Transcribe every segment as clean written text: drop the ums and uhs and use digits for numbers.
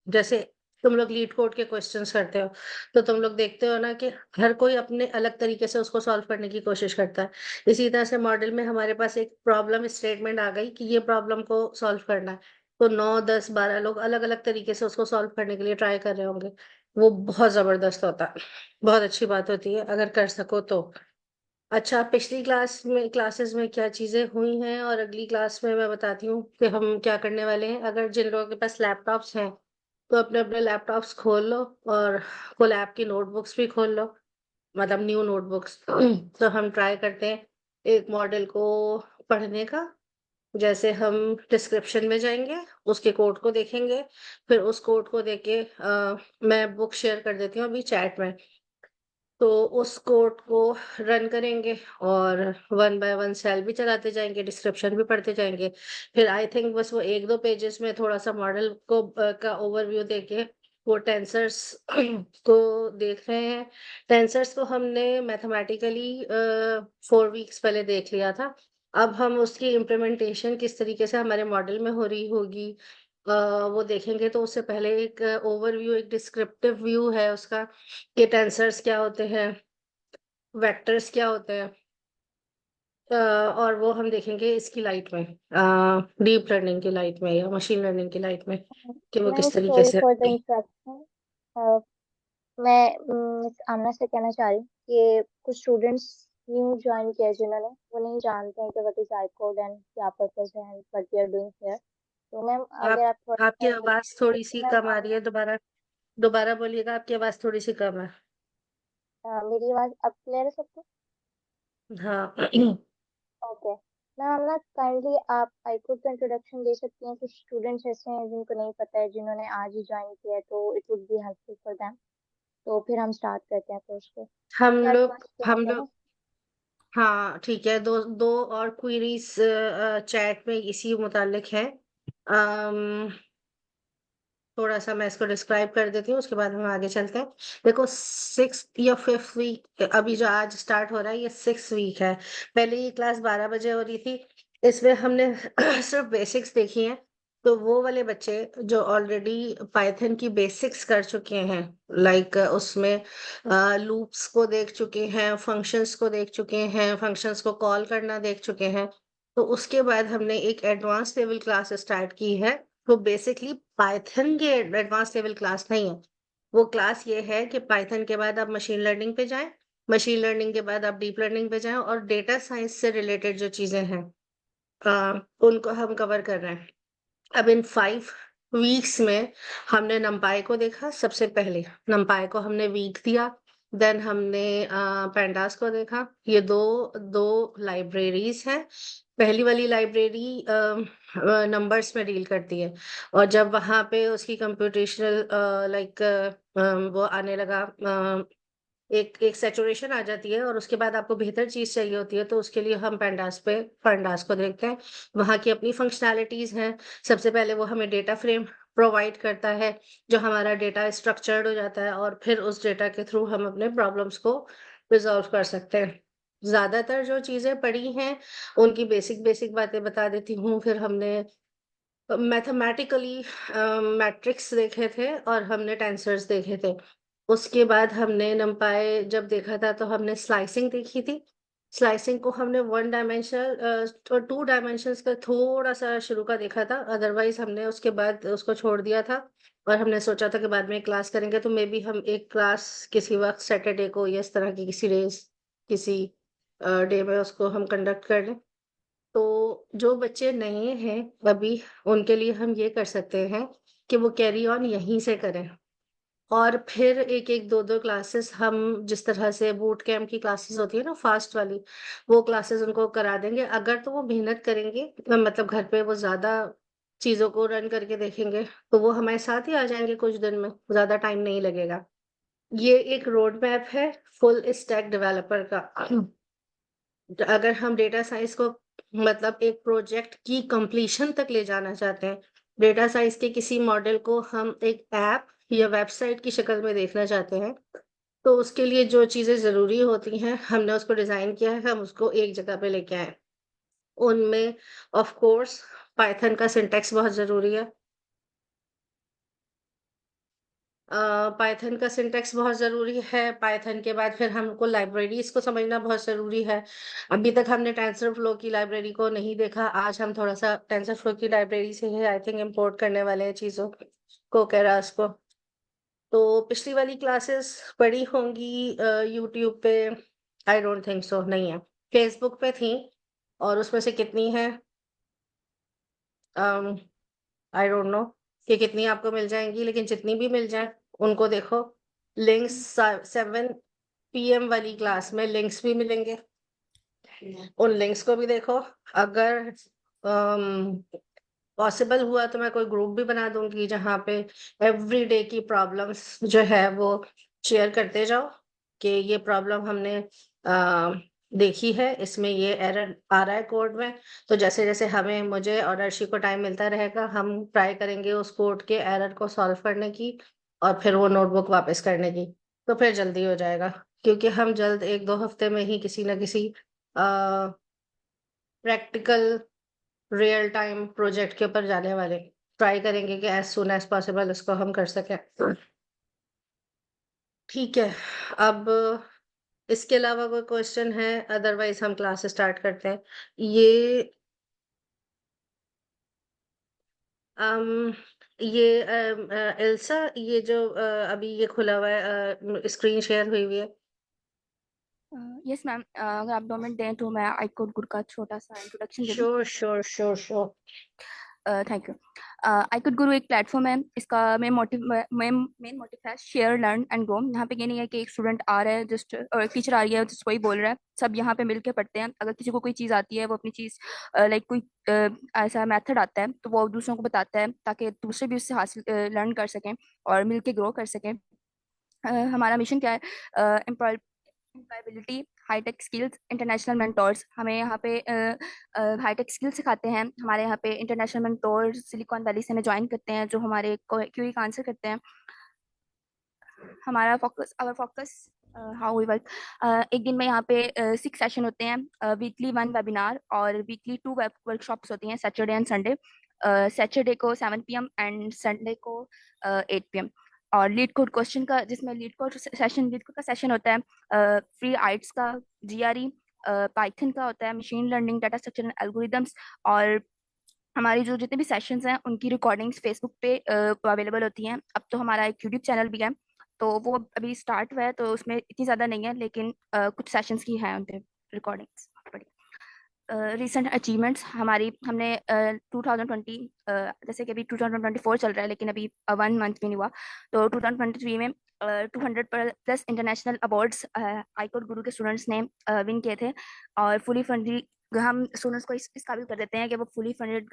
जैसे तुम लोग लीड कोड के क्वेश्चंस करते हो, तो तुम लोग देखते हो ना कि हर कोई अपने अलग तरीके से उसको सॉल्व करने की कोशिश करता है। इसी तरह से मॉडल में हमारे पास एक प्रॉब्लम स्टेटमेंट आ गई कि ये प्रॉब्लम को सॉल्व करना है, तो 9, 10, 12 लोग अलग-अलग तरीके से उसको सॉल्व करने के लिए ट्राई कर रहे होंगे। वो बहुत ज़बरदस्त होता है, बहुत अच्छी बात होती है अगर कर सको तो। अच्छा, पिछली क्लासेस में क्या चीज़ें हुई हैं और अगली क्लास में मैं बताती हूँ कि हम क्या करने वाले हैं। अगर जिन लोगों के पास लैपटॉप्स हैं, तो अपने-अपने लैपटॉप्स खोल लो और कोलैब की नोटबुक्स भी खोल लो, मतलब न्यू नोटबुक्स। तो हम ट्राई करते हैं एक मॉडल को पढ़ने का। जैसे हम डिस्क्रिप्शन में जाएँगे, उसके कोड को देखेंगे, फिर उस कोड को देख के मैं बुक शेयर कर देती हूँ अभी चैट में। तो उस कोड को रन करेंगे और वन बाय वन सेल भी चलाते जाएँगे, डिस्क्रिप्शन भी पढ़ते जाएँगे। फिर आई थिंक बस वो 1-2 पेजेज़ में थोड़ा-सा मॉडल को का ओवरव्यू देके वो टेंसर्स को देख रहे हैं। टेंसर्स को हमने मैथमेटिकली 4 वीक्स पहले देख लिया था। अब हम उसकी इम्प्लीमेंटेशन किस तरीके से हमारे मॉडल में हो रही होगी, अ, वो देखेंगे। तो उससे पहले एक ओवरव्यू, एक डिस्क्रिप्टिव व्यू है उसका कि टेंसर्स क्या होते हैं, वेक्टर्स क्या होते हैं, और वो हम देखेंगे इसकी लाइट में, डीप लर्निंग की लाइट में या मशीन लर्निंग की लाइट में कि वो मैम किस तरीके सॉरी से। For the interruption. मैं मिस आमना से कहना चाह रही हूँ कि कुछ स्टूडेंट्स न्यू ज्वाइन किया है जिन्होंने, वो नहीं जानते हैं कि what is I code and क्या पर्पस है and what we are doing here. तो मैम आप अगर आप थोड़ा आपकी सा आवाज़ थोड़ी-सी मैम कम आ रही है, दोबारा दोबारा बोलिएगा, आपकी आवाज़ थोड़ी-सी कम है। मेरी आवाज अब क्लियर है सबको? हाँ। ओके मैम, आमना काइंडली आप आई कोड का इंट्रोडक्शन दे सकती हैं। कुछ स्टूडेंट्स ऐसे हैं जिनको नहीं पता है, जिन्होंने आज ही ज्वाइन किया है, तो it would be helpful for them. तो फिर हम स्टार्ट करते हैं कोर्स को। हम क्या लोग हम क्लास है लोग ना? हाँ, ठीक है, 2 और क्वेरीज़ चैट में इसी मुतालिक है। अम थोड़ा-सा मैं इसको डिस्क्राइब कर देती हूँ, उसके बाद हम आगे चलते हैं। देखो, 6th या 5th वीक अभी जो आज स्टार्ट हो रहा है, ये 6th वीक है। पहले ये क्लास 12 बजे हो रही थी, इसमें हमने सिर्फ़ बेसिक्स देखी हैं। तो वो वाले बच्चे जो ऑलरेडी पाइथन की बेसिक्स कर चुके हैं, लाइक उसमें लूप्स को देख चुके हैं, फंक्शंस को देख चुके हैं, फंक्शंस को कॉल करना देख चुके हैं। तो उसके बाद हमने एक एडवांस लेवल क्लास स्टार्ट की है। तो बेसिकली पाइथन की एडवांस लेवल क्लास नहीं है। वो क्लास ये है कि पाइथन के बाद आप मशीन लर्निंग पे जाएँ, मशीन लर्निंग के बाद आप डीप लर्निंग पे जाएँ और डेटा साइंस से रिलेटेड जो चीज़ें हैं, उनको हम कवर कर रहे हैं। अब इन 5 वीक्स में हमने नंपाई को देखा सबसे पहले, नंपाई को हमने वीक दिया, देन हमने पैंडास को देखा। ये 2 लाइब्रेरीज़ हैं। पहली वाली लाइब्रेरी नंबर्स में डील करती है और जब वहाँ पे उसकी कंप्यूटेशनल लाइक वो आने लगा, एक एक सैचुरेशन आ जाती है और उसके बाद आपको बेहतर चीज़ चाहिए होती है, तो उसके लिए हम pandas को देखते हैं। वहाँ की अपनी फंक्शनैलिटीज़ हैं। सबसे पहले वो हमें डेटा फ्रेम प्रोवाइड करता है, जो हमारा डेटा स्ट्रक्चर्ड हो जाता है और फिर उस डेटा के थ्रू हम अपने प्रॉब्लम्स को रिज़ॉल्व कर सकते हैं। ज़्यादातर जो चीज़ें पढ़ी हैं, उनकी बेसिक बातें बता देती हूँ। फिर हमने मैथमेटिकली मैट्रिक्स देखे थे और हमने टेंसर्स देखे थे। उसके बाद हमने नंपाई जब देखा था तो हमने स्लाइसिंग देखी थी। स्लाइसिंग को हमने 1 डायमेंशनल और 2 डायमेंशंस का थोड़ा-सा शुरू का देखा था, अदरवाइज़ हमने उसके बाद उसको छोड़ दिया था और हमने सोचा था कि बाद में क्लास करेंगे, तो मेबी हम एक क्लास किसी वक़्त सैटरडे को या इस तरह की किसी डे में उसको हम कंडक्ट कर लें। तो जो बच्चे नए हैं अभी, उनके लिए हम ये कर सकते हैं कि वो कैरी ऑन यहीं से करें और फिर 1-1, 2-2 क्लासेस हम जिस तरह से बूट कैम्प की क्लासेस होती है ना फास्ट वाली, वो क्लासेस उनको करा देंगे। अगर तो वो मेहनत करेंगे, मतलब घर पे वो ज़्यादा चीज़ों को रन करके देखेंगे, तो वो हमारे साथ ही आ जाएँगे कुछ दिन में, ज़्यादा टाइम नहीं लगेगा। ये एक रोड मैप है फुल स्टैक डेवलपर का। अगर हम डेटा साइंस को मतलब एक प्रोजेक्ट की कंप्लीशन तक ले जाना चाहते हैं, डेटा साइंस के किसी मॉडल को हम एक ऐप या वेबसाइट की शक्ल में देखना चाहते हैं, तो उसके लिए जो चीज़ें ज़रूरी होती हैं, हमने उसको डिज़ाइन किया है, हम उसको एक जगह पे लेके आए। उनमें ऑफ़ कोर्स पाइथन का सिंटैक्स बहुत ज़रूरी है। पाइथन का सिंटैक्स बहुत ज़रूरी है, पाइथन के बाद फिर हमको लाइब्रेरीज़ को समझना बहुत ज़रूरी है। अभी तक हमने टेंसरफ्लो की लाइब्रेरी को नहीं देखा, आज हम थोड़ा-सा टेंसरफ्लो की लाइब्रेरी से ही आई थिंक इम्पोर्ट करने वाले हैं चीज़ों को, केरास को। तो पिछली वाली क्लासेस पड़ी होंगी यूट्यूब पे, आई डोंट थिंक सो, नहीं है। फेसबुक पे थी और उसमें से कितनी हैं अम, आई डोंट नो कि कितनी आपको मिल जाएँगी, लेकिन जितनी भी मिल जाएँ, उनको देखो। लिंक्स 7 पीएम वाली क्लास में लिंक्स भी मिलेंगे, उन लिंक्स को भी देखो। अगर पॉसिबल हुआ तो मैं कोई ग्रुप भी बना दूँगी, जहाँ पे एवरीडे की प्रॉब्लम्स जो है वो शेयर करते जाओ कि ये प्रॉब्लम हमने देखी है, इसमें ये एरर आ रहा है कोड में। तो जैसे-जैसे हमें मुझे और अर्शी को टाइम मिलता रहेगा, हम ट्राई करेंगे उस कोड के एरर को सॉल्व करने की और फिर वो नोटबुक वापस करने की। तो फिर जल्दी हो जाएगा, क्योंकि हम जल्द 1-2 हफ्ते में ही किसी न किसी अ, प्रैक्टिकल रियल टाइम प्रोजेक्ट के ऊपर जाने वाले। ट्राई करेंगे कि एज़ सून एज़ पॉसिबल इसको हम कर सकें। ठीक है, अब इसके अलावा कोई क्वेश्चन है? अदरवाइज़ हम क्लास स्टार्ट करते हैं। ये अम, एल्सा, ये जो अभी ये खुला हुआ है, स्क्रीन शेयर हुई हुई है। यस मैम, अगर आप 2 मिनट दें तो मैं आई कोड गुड का छोटा सा इंट्रोडक्शन दे दूं। Sure, sure, sure, sure. Thank you. I could गुरु एक प्लेटफॉर्म है। इसका मेन मोटिव है शेयर लर्न एंड ग्रो। यहाँ पे ये नहीं है कि एक स्टूडेंट आ रहा है जस्ट और एक टीचर आ रही है जस्ट वही बोल रहा है। सब यहाँ पे मिलके पढ़ते हैं। अगर किसी को कोई चीज़ आती है वो अपनी चीज़ लाइक कोई ऐसा मेथड आता है तो वो दूसरों को बताता है ताकि दूसरे भी उससे हासिल लर्न कर सकें और मिलके ग्रो कर सकें। हमारा मिशन क्या है? Employability, high tech skills, international mentors. हमें यहाँ पे हाईटेक स्किल्स सिखाते हैं। हमारे यहाँ पे इंटरनेशनल मेंटोर्स सिलिकॉन वैली से हमें ज्वाइन करते हैं जो हमारे क्यूरी का आंसर करते हैं। हमारा focus our focus how we work. एक दिन में यहाँ पे 6 सेशन होते हैं। वीकली 1 वेबिनार और वीकली 2 वर्कशॉप्स होती हैं सैटरडे एंड संडे। सैटरडे को 7 PM एंड संडे को 8 PM। और लीड कोड क्वेश्चन का जिसमें लीड कोड का सेशन होता है। फ्री आइट्स का, GRE, पाइथन का होता है, machine learning, data structure and algorithms. और हमारी जो जितने भी सेशंस हैं उनकी रिकॉर्डिंग्स फेसबुक पे अवेलेबल होती हैं। अब तो हमारा एक यूट्यूब चैनल भी है तो वो अभी स्टार्ट हुआ है तो उसमें इतनी ज़्यादा नहीं है लेकिन कुछ सेशंस की हैं उन पे रिकॉर्डिंग्स। रिसेंट अचीवमेंट्स हमारी हमने 2020 जैसे कि अभी 2024 चल रहा है लेकिन अभी 1 मंथ भी नहीं हुआ। तो 2023 में 200+ इंटरनेशनल अवार्ड्स आईकोड गुरु के स्टूडेंट्स ने विन किए थे। और फुली फंडेड हम स्टूडेंट्स को इस काबिल कर देते हैं कि वो फुली फंडेड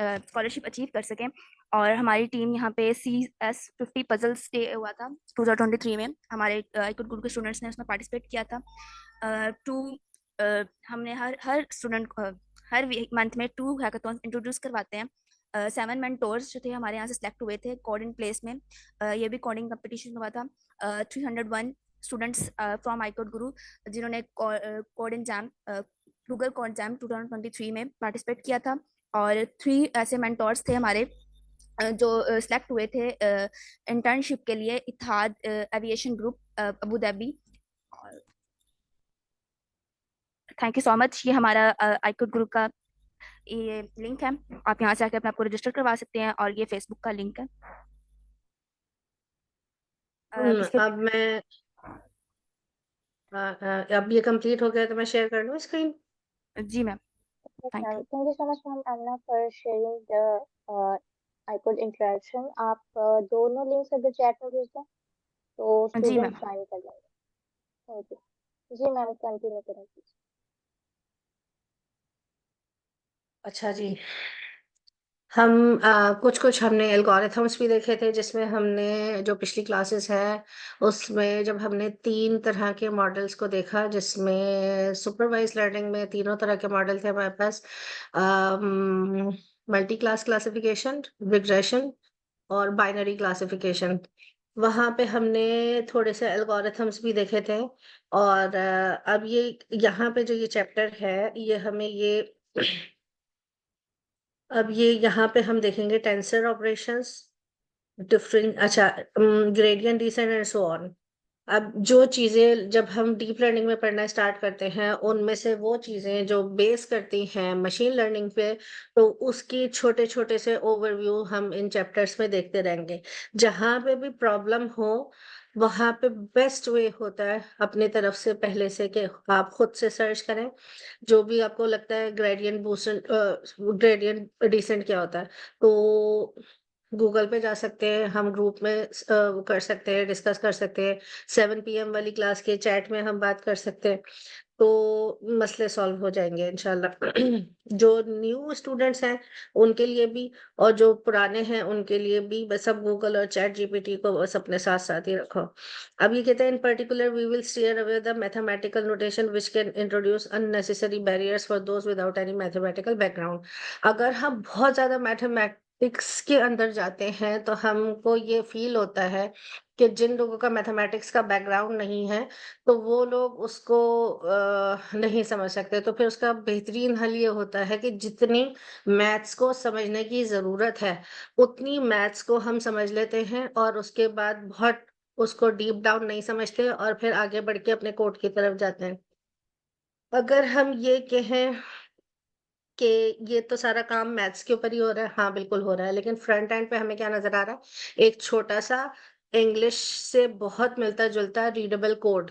स्कॉलरशिप अचीव कर सकें। और हमारी टीम यहाँ पे CS50 पजल्स डे हुआ था 2023 में। हमारे आईकोड गुरु के स्टूडेंट्स ने उसमें पार्टिसिपेट किया था। टू हमने हर हर स्टूडेंट को हर मंथ में 2 हैकाथॉन इंट्रोड्यूस करवाते हैं। 7 मेंटोर्स जो थे हमारे यहाँ से सिलेक्ट हुए थे कोड इन प्लेस में। ये भी कोडिंग कंपटीशन हुआ था। 301 स्टूडेंट्स फ्रॉम आईकोड गुरु जिन्होंने code exam Google code exam 2023 में पार्टिसिपेट किया था। और 3 ऐसे मेंटोर्स थे हमारे जो सिलेक्ट हुए थे इंटर्नशिप के लिए Etihad Aviation Group Abu Dhabi. Thank you so much. ये हमारा आईकोड ग्रुप का ये लिंक है। आप यहाँ से आकर अपने आपको रजिस्टर करवा सकते हैं और ये फेसबुक का लिंक है। पिछले अब मैं अब ये कंप्लीट हो गया तो मैं शेयर कर लूँ स्क्रीन? जी ma'am, Yes, thank ma'am. You. Thank you so much, ma'am, Amna, for sharing the iCode interaction. आप दोनों लिंक्स अगर चैट में भेज दें तो जी स्टूडेंट मैम। ज्वाइन कर लेंगे। Thank you. जी मैम, कंटिन्यू करें please। अच्छा जी। हम कुछ-कुछ हमने एल्गोरिथम्स भी देखे थे, जिसमें हमने जो पिछली क्लासेस है उसमें जब हमने 3 तरह के मॉडल्स को देखा, जिसमें सुपरवाइज्ड लर्निंग में तीनों तरह के मॉडल थे हमारे पास। मल्टी क्लास क्लासिफिकेशन, रिग्रेशन और बाइनरी क्लासिफिकेशन। वहाँ पे हमने थोड़े से एल्गोरिथम्स भी देखे थे। और अब ये यहाँ पे जो ये चैप्टर है, ये हमें ये अब ये यहाँ पे हम देखेंगे टेंसर ऑपरेशंस, डिफरेंट, अच्छा, gradient descent and so on. अब जो चीजें जब हम डीप लर्निंग में पढ़ना स्टार्ट करते हैं, उनमें से वो चीजें जो बेस करती हैं मशीन लर्निंग पे, तो उसकी छोटे छोटे से ओवरव्यू हम इन चैप्टर्स में देखते रहेंगे। जहां पे भी प्रॉब्लम हो, वहां पे बेस्ट वे होता है अपने तरफ से पहले से कि आप खुद से सर्च करें। जो भी आपको लगता है ग्रेडियंट बूस्टर, ग्रेडियंट डिसेंट क्या होता है, तो गूगल पे जा सकते हैं, हम ग्रुप में कर सकते हैं, डिस्कस कर सकते हैं। 7 PM वाली क्लास के चैट में हम बात कर सकते हैं, तो मसले सॉल्व हो जाएंगे इंशाल्लाह। जो न्यू स्टूडेंट्स हैं उनके लिए भी, और जो पुराने हैं उनके लिए भी, बस सब गूगल और चैट जीपीटी को बस अपने साथ साथ ही रखो। अब ये कहते हैं, in particular we will steer away the mathematical notation which can introduce unnecessary barriers for those without any mathematical background. अगर हम बहुत ज्यादा मैथमेटिक्स के अंदर जाते हैं, तो हमको ये फील होता है कि जिन लोगों का मैथमेटिक्स का बैकग्राउंड नहीं है, तो वो लोग उसको नहीं समझ सकते। तो फिर उसका बेहतरीन हल ये होता है कि जितनी मैथ्स को समझने की जरूरत है, उतनी मैथ्स को हम समझ लेते हैं, और उसके बाद बहुत उसको डीप डाउन नहीं समझते, और फिर आगे बढ़ के अपने कोड की तरफ जाते हैं। अगर हम ये कहें कि ये तो सारा काम मैथ्स के ऊपर ही हो रहा है, हाँ बिल्कुल हो रहा है, लेकिन फ्रंट एंड पे हमें क्या नजर आ रहा है? एक छोटा सा इंग्लिश से बहुत मिलता जुलता रीडेबल कोड,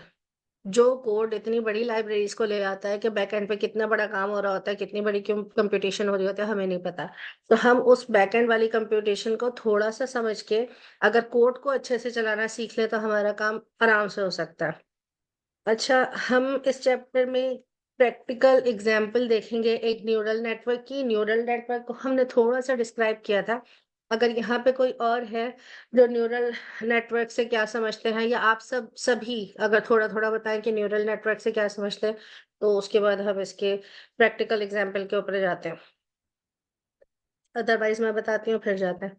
जो कोड इतनी बड़ी लाइब्रेरीज को ले आता है कि बैक एंड पे कितना बड़ा काम हो रहा होता है, कितनी बड़ी क्यों कंप्यूटेशन हो रही होती है, हमें नहीं पता। तो हम उस बैक एंड वाली कंप्यूटेशन को थोड़ा सा समझ के अगर कोड को अच्छे से चलाना सीख ले, तो हमारा काम आराम से हो सकता है। अच्छा, हम इस चैप्टर में प्रैक्टिकल एग्जाम्पल देखेंगे एक न्यूरल नेटवर्क की। न्यूरल नेटवर्क को हमने थोड़ा सा डिस्क्राइब किया था। अगर यहाँ पे कोई और है जो न्यूरल नेटवर्क से क्या समझते हैं, या आप सब सभी अगर थोड़ा थोड़ा बताएं कि न्यूरल नेटवर्क से क्या समझते हैं, तो उसके बाद हम इसके प्रैक्टिकल एग्जाम्पल के ऊपर जाते हैं। अदरवाइज मैं बताती हूँ, फिर जाते हैं।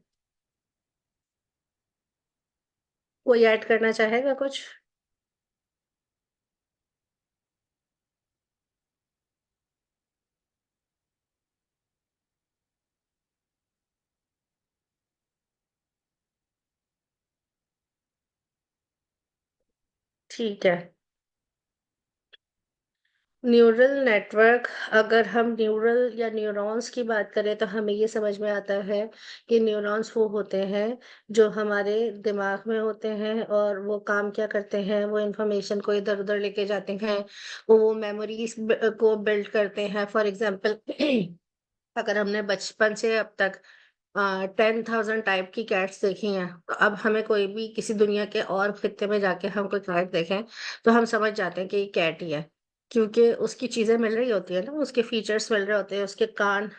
कोई ऐड करना चाहेगा कुछ? ठीक है। न्यूरल नेटवर्क, अगर हम न्यूरल या न्यूरॉन्स की बात करें, तो हमें ये समझ में आता है कि न्यूरॉन्स वो होते हैं जो हमारे दिमाग में होते हैं, और वो काम क्या करते हैं? वो इंफॉर्मेशन को इधर उधर लेके जाते हैं, वो मेमोरीज को बिल्ड करते हैं। फॉर एग्जांपल, अगर हमने बचपन से अब तक 10,000 टाइप की कैट्स देखी हैं, तो अब हमें कोई भी किसी दुनिया के और खित्ते में जाके हम कोई कैट देखें, तो हम समझ जाते हैं कि ये कैट ही है, क्योंकि उसकी चीजें मिल रही होती है ना, उसके फीचर्स मिल रहे होते हैं, उसके कान,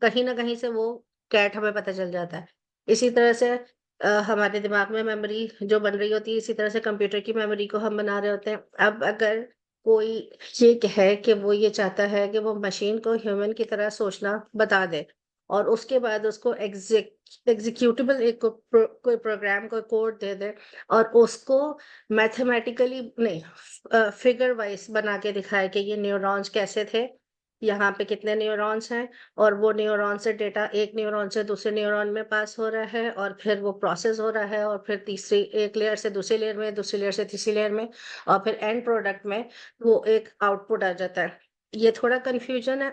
कहीं ना कहीं से वो कैट हमें पता चल जाता है। इसी तरह से हमारे दिमाग में मेमोरी जो बन रही होती है, इसी तरह से कंप्यूटर की मेमोरी को हम बना रहे होते हैं। अब अगर कोई ये कहे कि वो ये चाहता है कि वो मशीन को ह्यूमन की तरह सोचना बता दे, और उसके बाद उसको एग्जीक्यूटेबल एक कोई प्रोग्राम कोई कोड दे दे, और उसको मैथमेटिकली नहीं, फिगर वाइज बना के दिखाए कि ये न्यूरॉन्स कैसे थे, यहाँ पे कितने न्यूरॉन्स हैं, और वो न्यूरॉन से डेटा एक न्यूरॉन से दूसरे न्यूरॉन में पास हो रहा है, और फिर वो प्रोसेस हो रहा है, और फिर तीसरी एक लेयर से दूसरी लेयर में, दूसरी लेयर से तीसरी लेयर में, और फिर एंड प्रोडक्ट में वो एक आउटपुट आ जाता है। ये थोड़ा कंफ्यूजन है,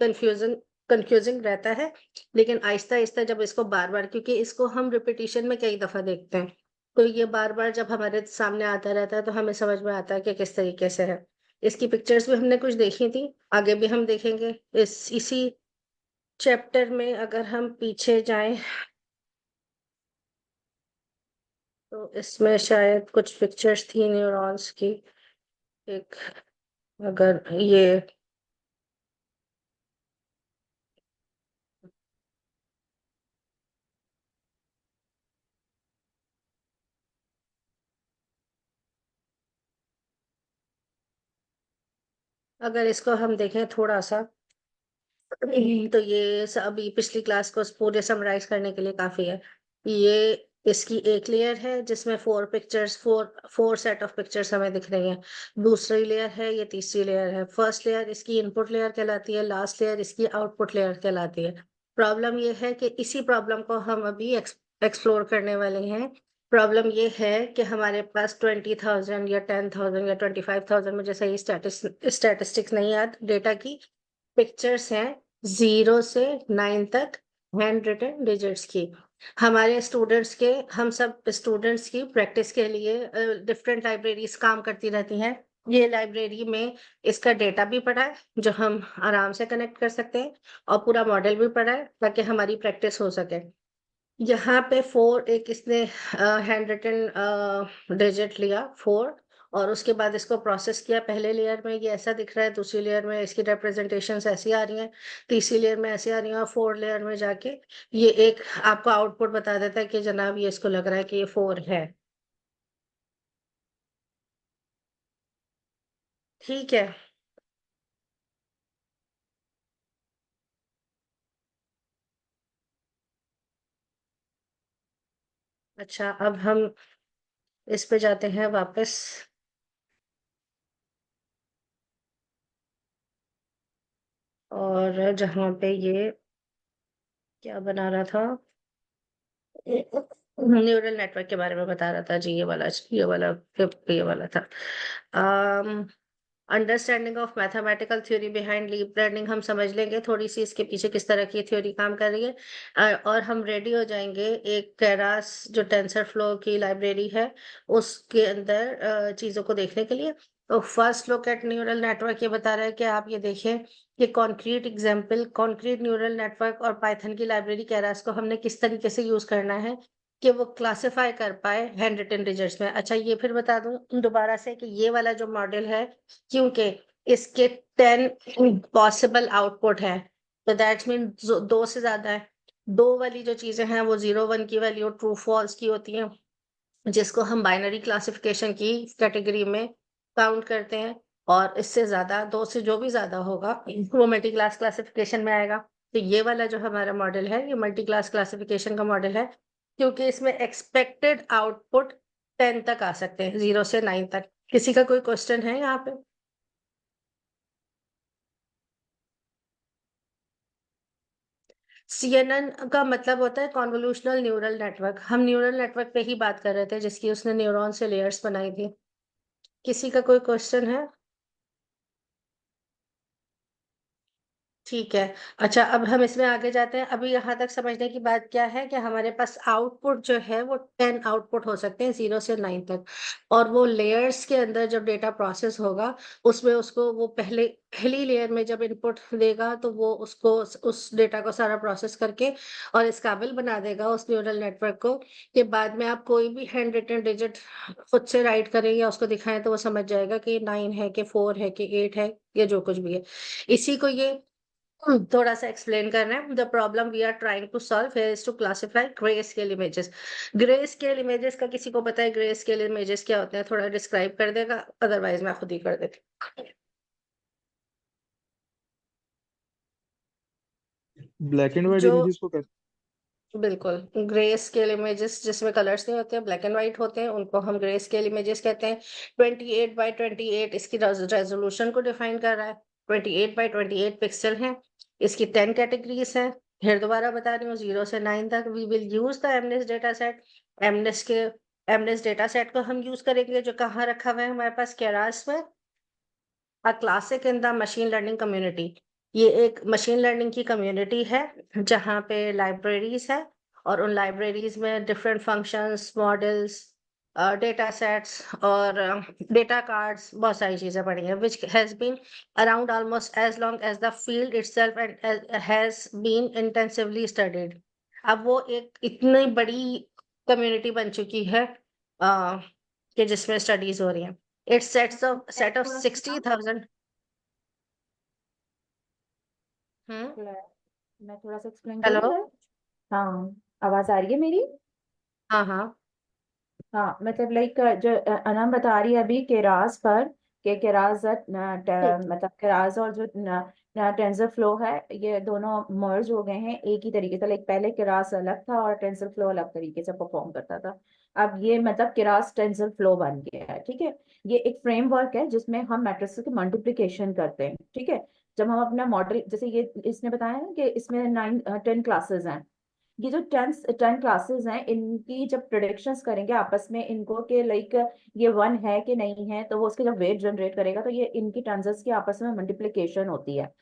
कंफ्यूजन कंफ्यूजिंग रहता है, लेकिन आहिस्ता आहिस्ता जब इसको बार बार, क्योंकि इसको हम रिपीटिशन में कई दफा देखते हैं, तो ये बार बार जब हमारे सामने आता रहता है, तो हमें समझ में आता है कि किस तरीके से है। इसकी पिक्चर्स भी हमने कुछ देखी थी, आगे भी हम देखेंगे। इसी चैप्टर में अगर हम पीछे जाएं, तो इसमें शायद कुछ पिक्चर्स थी न्यूरॉन्स की। एक, अगर ये, अगर इसको हम देखें थोड़ा सा, तो ये अभी पिछली क्लास को पूरे समराइज करने के लिए काफी है। ये इसकी एक लेयर है जिसमें फोर सेट ऑफ पिक्चर्स हमें दिख रही हैं। दूसरी लेयर है, ये तीसरी लेयर है। फर्स्ट लेयर इसकी इनपुट लेयर कहलाती है, लास्ट लेयर इसकी आउटपुट लेयर कहलाती है। प्रॉब्लम ये है कि इसी प्रॉब्लम को हम अभी एक्सप्लोर करने वाले हैं। प्रॉब्लम ये है कि हमारे पास 20,000 या 10,000 या 25,000, मुझे सही स्टैटिस्टिक्स नहीं याद डेटा की, पिक्चर्स हैं 0 से 9 तक हैंड रिटन डिजिट्स की। हमारे स्टूडेंट्स के हम सब स्टूडेंट्स की प्रैक्टिस के लिए डिफरेंट लाइब्रेरीज काम करती रहती हैं। ये लाइब्रेरी में इसका डेटा भी पड़ा है जो हम आराम से कनेक्ट कर सकते हैं, और पूरा मॉडल भी पड़ा है ताकि हमारी प्रैक्टिस हो सके। यहाँ पे 4 एक इसने हैंड रिटन डिजिट लिया 4, और उसके बाद इसको प्रोसेस किया। पहले लेयर में ये ऐसा दिख रहा है, दूसरी लेयर में इसकी रिप्रेजेंटेशन ऐसी आ रही है, तीसरी लेयर में ऐसी आ रही है, और 4 लेयर में जाके ये एक आपको आउटपुट बता देता है कि जनाब ये इसको लग रहा है कि ये 4 है। ठीक है। अच्छा, अब हम इस पे जाते हैं वापस, और जहाँ पे ये क्या बना रहा था, न्यूरल नेटवर्क के बारे में बता रहा था जी, ये वाला था। Understanding of mathematical theory behind deep learning, हम समझ लेंगे थोड़ी सी इसके पीछे किस तरह की थ्योरी काम कर रही है, और हम रेडी हो जाएंगे एक केरास जो टेंसर फ्लो की लाइब्रेरी है उसके अंदर चीजों को देखने के लिए। तो first look at neural network ये बता रहा है कि आप ये देखें कि concrete example, concrete neural network और पाइथन की लाइब्रेरी केरास को हमने किस तरीके से यूज करना है कि वो क्लासिफाई कर पाए हैंड रिटन डिजिट्स में। अच्छा, ये फिर बता दूं दोबारा से कि ये वाला जो मॉडल है, क्योंकि इसके 10 पॉसिबल आउटपुट है, तो दैट्स मीन 2 से ज्यादा है। 2 वाली जो चीजें हैं वो 0 1 की वैल्यू ट्रू फॉल्स की होती हैं, जिसको हम बाइनरी क्लासिफिकेशन की कैटेगरी में काउंट करते हैं, और इससे ज्यादा 2 से जो भी ज्यादा होगा वो मल्टी क्लास क्लासिफिकेशन में आएगा। तो ये वाला जो हमारा मॉडल है ये मल्टी क्लास क्लासिफिकेशन का मॉडल है, क्योंकि इसमें एक्सपेक्टेड आउटपुट 10 तक आ सकते हैं, 0 से 9 तक। किसी का कोई क्वेश्चन है यहाँ पे? CNN का मतलब होता है कॉन्वोल्यूशनल न्यूरल नेटवर्क। हम न्यूरल नेटवर्क पे ही बात कर रहे थे जिसकी उसने न्यूरॉन से लेयर्स बनाई थी। किसी का कोई क्वेश्चन है? ठीक है। अच्छा, अब हम इसमें आगे जाते हैं। अभी यहाँ तक समझने की बात क्या है कि हमारे पास आउटपुट जो है वो 10 आउटपुट हो सकते हैं 0 से 9 तक, और वो लेयर्स के अंदर जब डेटा प्रोसेस होगा उसमें उसको वो पहली लेयर में जब इनपुट देगा तो वो उसको उस डेटा को सारा प्रोसेस करके और इस काबिल बना देगा उस न्यूरल नेटवर्क को कि बाद में आप कोई भी हैंड रिटन डिजिट खुद से राइट करें या उसको दिखाएं तो वो समझ जाएगा कि 9 है कि 4 है कि 8 है या जो कुछ भी है। इसी को ये थोड़ा सा एक्सप्लेन करना है। The problem we are trying to solve is to classify grey scale images. Grey scale images का किसी को पता है ग्रे स्केल इमेजेस क्या होते हैं? थोड़ा डिस्क्राइब कर देगा, अदरवाइज मैं खुद ही कर देती हूँ। ब्लैक एंड व्हाइट जो इमेजेस को कैसे? बिल्कुल ग्रे स्केल इमेजेस जिसमें कलर्स नहीं होते हैं, ब्लैक एंड व्हाइट होते हैं, उनको हम ग्रे स्केल इमेजेस कहते हैं। 28 by 28 इसकी रेजोल्यूशन को डिफाइन कर रहा है। 28 by 28 पिक्सल है, इसकी 10 कैटेगरीज हैं। फिर दोबारा बता रही हूँ 0 से 9 तक। We will use the MNIST data set. MNIST के एमनेस डेटा सेट को हम यूज करेंगे जो कहाँ रखा हुआ है हमारे पास, केरास में। A classic in the machine learning community, ये एक मशीन लर्निंग की कम्युनिटी है जहाँ पे लाइब्रेरीज है, और उन लाइब्रेरीज में different functions, models, data sets और डेटा कार्ड्स, बहुत सारी चीजें पड़ी हैं, which has been around almost as long as the field itself and has been intensively studied. अब वो एक इतनी बड़ी कम्युनिटी बन चुकी है कि जिसमें स्टडीज हो रही हैं। It sets a set of 60,000। हम्म। मैं थोड़ा सा एक्सप्लेन करूँ हेलो। इधर। हाँ, आवाज आ रही है मेरी? हाँ हाँ। हाँ, मतलब लाइक जो अनम बता रही है अभी केरास पर, कि केरास मतलब केरास और जो टेंसर फ्लो है, ये दोनों मर्ज हो गए हैं एक ही तरीके से। लाइक पहले केरास अलग था और टेंसर फ्लो अलग तरीके से परफॉर्म करता था। अब ये मतलब केरास टेंसर फ्लो बन गया है। ठीक है, ये एक फ्रेमवर्क है जिसमें हम मैट्रिसेस की मल्टीप्लिकेशन करते हैं। ठीक है, जब हम अपना मॉडल, जैसे ये इसने बताया ना कि इसमें 9 10 क्लासेस हैं, ये जो 10 क्लासेस हैं, इनकी जब प्रोडिक्शंस करेंगे आपस में इनको कि लाइक ये 1 है कि नहीं है, तो वो उसके जब वेट जनरेट करेगा तो ये इनकी टेंसेस की आपस में मल्टीप्लिकेशन होती है।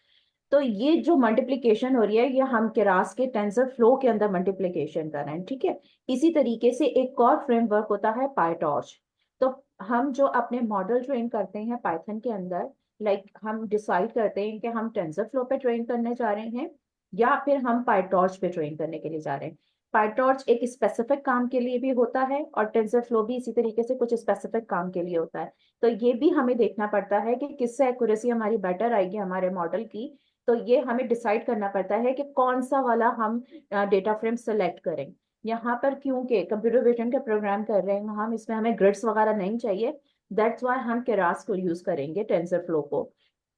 तो ये जो मल्टीप्लिकेशन हो रही है, ये हम केरास के टेंसर फ्लो के अंदर मल्टीप्लिकेशन कर रहे हैं, ठीक है। इसी तरीके से एक और फ्रेमवर्क होता है पाइटॉर्च। तो हम जो अपने मॉडल ट्रेन करते हैं पाइथन के अंदर, लाइक हम डिसाइड करते हैं कि हम टेंसर फ्लो पे ट्रेन करने जा रहे हैं या फिर हम पाइटॉर्च पे ट्रेन करने के लिए जा रहे हैं। पाइटॉर्च एक स्पेसिफिक काम के लिए भी होता है और टेंसर फ्लो भी इसी तरीके से कुछ स्पेसिफिक काम के लिए होता है। तो ये भी हमें देखना पड़ता है कि किससे एक्यूरेसी हमारी बेटर आएगी हमारे मॉडल की। तो ये हमें डिसाइड करना पड़ता है कि कौन सा वाला हम डेटा फ्रेम सेलेक्ट करें। यहाँ पर क्योंकि कंप्यूटर विजन का प्रोग्राम कर रहे हैं हम, इसमें हमें ग्रिड्स वगैरह नहीं चाहिए। दैट्स वाई हम केरास को यूज करेंगे, टेंसर फ्लो को।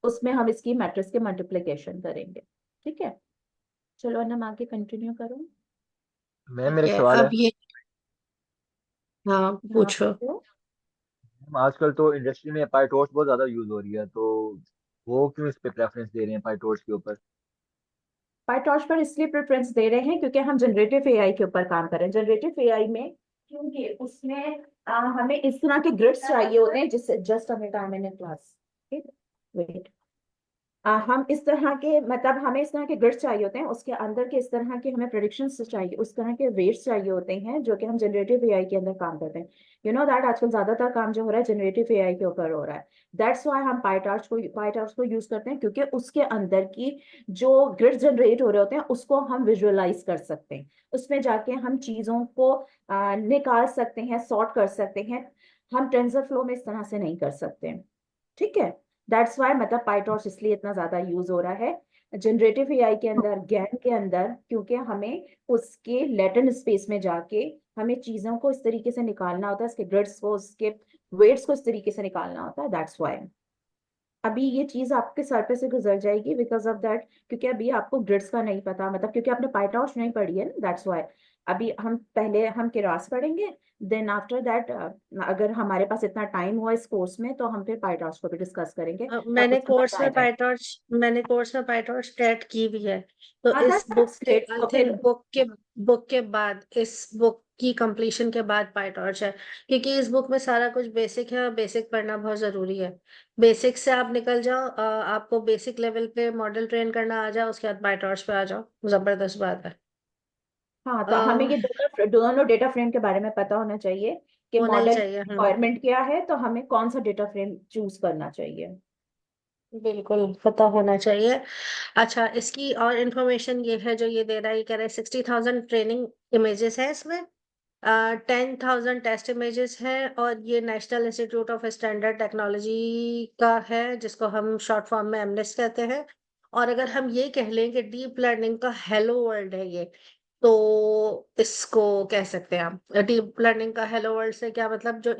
उसमें हम इसकी मैट्रिक्स के मल्टीप्लिकेशन करेंगे, ठीक है। चलो अनम आगे कंटिन्यू करो। मैम ठीक मेरा एक है, सवाल है। अब ये, हाँ हाँ पूछो। पूछो। मैम, आजकल तो इंडस्ट्री में पाईटॉर्च बहुत ज्यादा यूज हो रही है, तो वो क्यों इस पे प्रेफरेंस दे रहे हैं पाईटॉर्च के ऊपर? पाइटॉर्च पर इसलिए प्रेफरेंस दे रहे हैं क्योंकि हम जनरेटिव एआई के ऊपर काम कर रहे हैं। जनरेटिव एआई में क्योंकि उसमें हमें इस तरह के ग्रिड्स चाहिए होते हैं, जिससे जस्ट हमें टाइम इन क्लास, ठीक, वेट। हम इस तरह के मतलब हमें इस तरह के ग्रिड्स चाहिए होते हैं, उसके अंदर के इस तरह के हमें प्रेडिक्शंस चाहिए, उस तरह के वेट्स चाहिए होते हैं जो कि हम जनरेटिव एआई के अंदर काम करते हैं। यू नो दैट आजकल ज्यादातर काम जो हो रहा है जनरेटिव एआई के ऊपर हो रहा है। दैट्स वाई हम पाइटार्च को यूज करते हैं, क्योंकि उसके अंदर की जो ग्रिड्स जनरेट हो रहे होते हैं उसको हम विजुअलाइज कर सकते हैं। उसमें जाके हम चीजों को निकाल सकते हैं, सॉर्ट कर सकते हैं। हम टेंसर फ्लो में इस तरह से नहीं कर सकते, ठीक है। दैट्स वाई मतलब पाइटॉर्च इसलिए इतना ज्यादा यूज हो रहा है जनरेटिव एआई के अंदर, ज्ञान के अंदर, क्योंकि हमें उसके लेटेंट स्पेस में जाके हमें चीजों को इस तरीके से निकालना होता है, उसके ग्रिड्स को, उसके वेट्स को इस तरीके से निकालना होता है। दैट्स वाई अभी ये चीज आपके सर पे से गुजर जाएगी बिकॉज ऑफ दैट, क्योंकि अभी आपको ग्रिड्स का नहीं पता, मतलब क्योंकि आपने पाइटॉर्च नहीं पढ़ी है ना, दैट्स वाई। अभी हम पहले हम केरास पढ़ेंगे, देन आफ्टर दैट अगर हमारे पास इतना टाइम हुआ इस कोर्स में तो हम फिर पाइटॉर्च को भी डिस्कस करेंगे, तब उसमें मजा आएगा। मैंने कोर्स में पाइटॉर्च टेट की भी है। तो हाँ इस बुक दैट्स के ग्रेट। आई तो फिर थिंक बुक के बाद, इस बुक की कंप्लीशन के बाद पाइटॉर्च है, क्योंकि इस बुक में सारा कुछ बेसिक है और बेसिक पढ़ना बहुत जरूरी है। बेसिक से आप निकल जाओ, आपको बेसिक लेवल पे मॉडल ट्रेन करना आ जाए, उसके बाद पाइटॉर्च पे आ जाओ, जबरदस्त बात है। हाँ, तो हमें अ, ये दोनों दोनों डेटा फ्रेम के बारे में पता होना चाहिए कि होना ही मॉडल चाहिए। रिक्वायरमेंट क्या है, तो हमें कौन सा डेटा फ्रेम चूज करना चाहिए। बिल्कुल पता होना चाहिए। अच्छा, इसकी और इन्फॉर्मेशन ये है जो ये दे रहा है, ये कह रहा है 60,000 ट्रेनिंग इमेजेस है इसमें, 10,000 टेस्ट इमेजेस हैं, और ये national institute of standard technology का है, जिसको हम शॉर्ट फॉर्म में एमनेस्ट कहते हैं। और अगर हम ये कह लें कि डीप लर्निंग का हेलो वर्ल्ड है ये, तो इसको कह सकते हैं हम डीप लर्निंग का हेलो वर्ल्ड से क्या मतलब, जो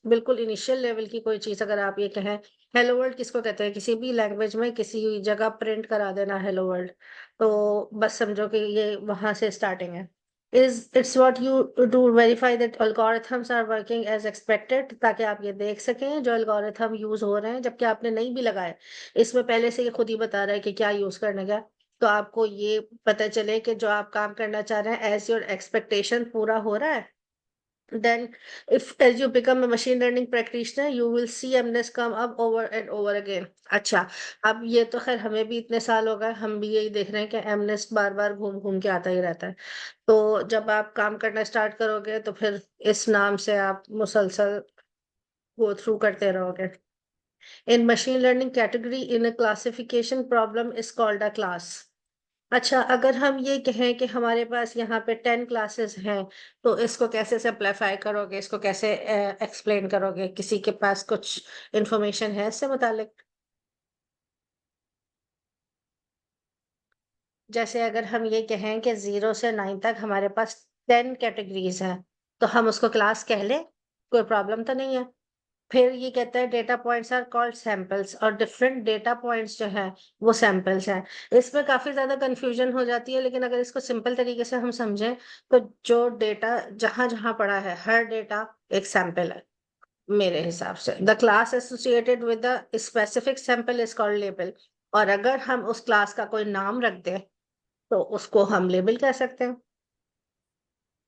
बिल्कुल इनिशियल लेवल की कोई चीज अगर आप ये कहें, हेलो वर्ल्ड किसको कहते हैं, किसी भी लैंग्वेज में किसी जगह प्रिंट करा देना हेलो वर्ल्ड, तो बस समझो कि ये वहां से स्टार्टिंग है। is it's what you to verify that algorithms are working as expected, ताकि आप ये देख सकें जो algorithm यूज हो रहे हैं, जबकि आपने नहीं भी लगाए, इसमें पहले से ये खुद ही बता रहा है कि क्या यूज करने का। तो आपको ये पता चले कि जो आप काम करना चाह रहे हैं एज योर एक्सपेक्टेशन पूरा हो रहा है। Then, if as you become a machine learning practitioner, you will see MNIST come up over and over again. अच्छा, अब ये तो खैर हमें भी इतने साल हो गए, हम भी यही देख रहे हैं कि MNIST बार बार घूम घूम के आता ही रहता है। तो जब आप काम करना स्टार्ट करोगे तो फिर इस नाम से आप मुसलसल गो थ्रू करते रहोगे। In machine learning category in a classification problem is called a class। अच्छा, अगर हम ये कहें कि हमारे पास यहाँ पे 10 क्लासेस हैं, तो इसको कैसे सिंप्लीफाई करोगे, इसको कैसे एक्सप्लेन करोगे, किसी के पास कुछ इंफॉर्मेशन है इससे मुतालिक? जैसे अगर हम ये कहें कि 0 से 9 तक हमारे पास 10 कैटेगरीज हैं, तो हम उसको क्लास कह लें, कोई प्रॉब्लम तो नहीं है। फिर ये कहता है data points are called samples, और डिफरेंट डेटा पॉइंट्स जो है वो सैंपल्स हैं। इसमें काफी ज्यादा कंफ्यूजन हो जाती है, लेकिन अगर इसको सिंपल तरीके से हम समझें, तो जो डेटा जहां जहां पड़ा है, हर डेटा एक सैंपल है मेरे हिसाब से। The class associated with the specific sample is called label, और अगर हम उस क्लास का कोई नाम रख दें तो उसको हम लेबल कह सकते हैं।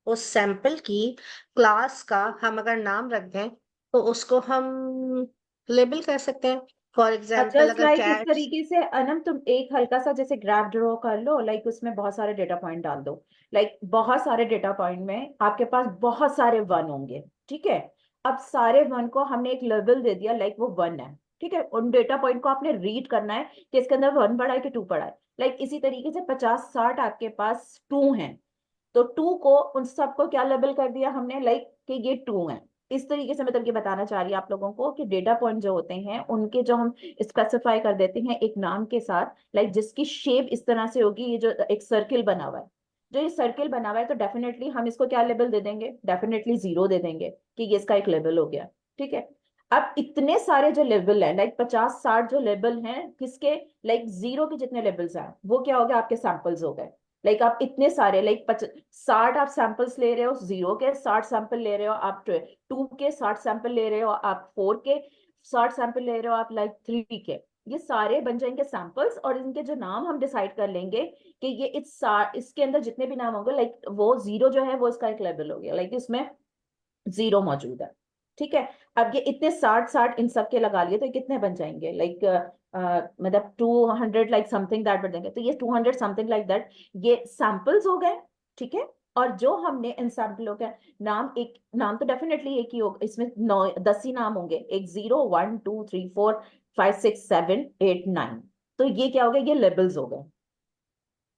उस सैंपल की क्लास का हम अगर नाम रख दें तो उसको हम लेबल कर सकते हैं। फॉर एग्जाम्पल जस्ट अगर लाइक इस कैट्स, तरीके से अनम तुम एक हल्का सा जैसे ग्राफ ड्रॉ कर लो, लाइक उसमें बहुत सारे डेटा पॉइंट डाल दो। लाइक बहुत सारे डेटा पॉइंट में आपके पास बहुत सारे वन होंगे, ठीक है। अब सारे वन को हमने एक लेबल दे दिया, लाइक वो वन है, ठीक है। उन डेटा पॉइंट को आपने रीड करना है कि इसके अंदर वन पड़ा है कि टू पड़ा है। लाइक इसी तरीके से 50-60 आपके पास टू हैं, तो टू को उन सबको क्या लेबल कर दिया हमने, लाइक कि ये टू है। इस तरीके से मतलब ये बताना चाह रही है आप लोगों को कि डेटा पॉइंट जो होते हैं उनके जो हम स्पेसिफाई कर देते हैं एक नाम के साथ, लाइक जिसकी शेप इस तरह से होगी, ये जो एक सर्किल बना हुआ है, जो ये सर्किल बना हुआ है, तो डेफिनेटली हम इसको क्या लेबल दे देंगे, डेफिनेटली जीरो दे देंगे कि ये इसका एक लेबल हो गया, ठीक है। अब इतने सारे जो लेबल हैं, लाइक 50-60 जो लेबल हैं किसके, लाइक जीरो के जितने लेबल्स हैं वो क्या हो गया, आपके सैंपल्स हो गए। लाइक आप इतने सारे लाइक 60 आप सैंपल्स ले रहे हो जीरो के, 60 सैंपल ले रहे हो आप टू के, 60 सैंपल ले रहे हो आप फोर के, 60 सैंपल ले रहे हो आप लाइक थ्री के। ये सारे बन जाएंगे सैंपल्स, और इनके जो नाम हम डिसाइड कर लेंगे कि ये इसके अंदर जितने भी नाम होंगे, लाइक वो जीरो जो है वो इसका एक लेबल हो गया, लाइक इसमें जीरो मौजूद है, ठीक है। अब ये इतने 60-60 इन सब के लगा लिए तो ये कितने बन जाएंगे, लाइक मतलब 200 लाइक समथिंग दैट बन जाएंगे, तो ये 200 समथिंग लाइक दैट ये सैंपल्स हो गए, ठीक है। और जो हमने इन सैंपलों का नाम, एक नाम तो डेफिनेटली एक ही होगा, इसमें 10 ही नाम होंगे, एक 0 1 2 3 4 5 6 7 8 9, तो ये क्या हो गया, ये लेबल्स हो गए,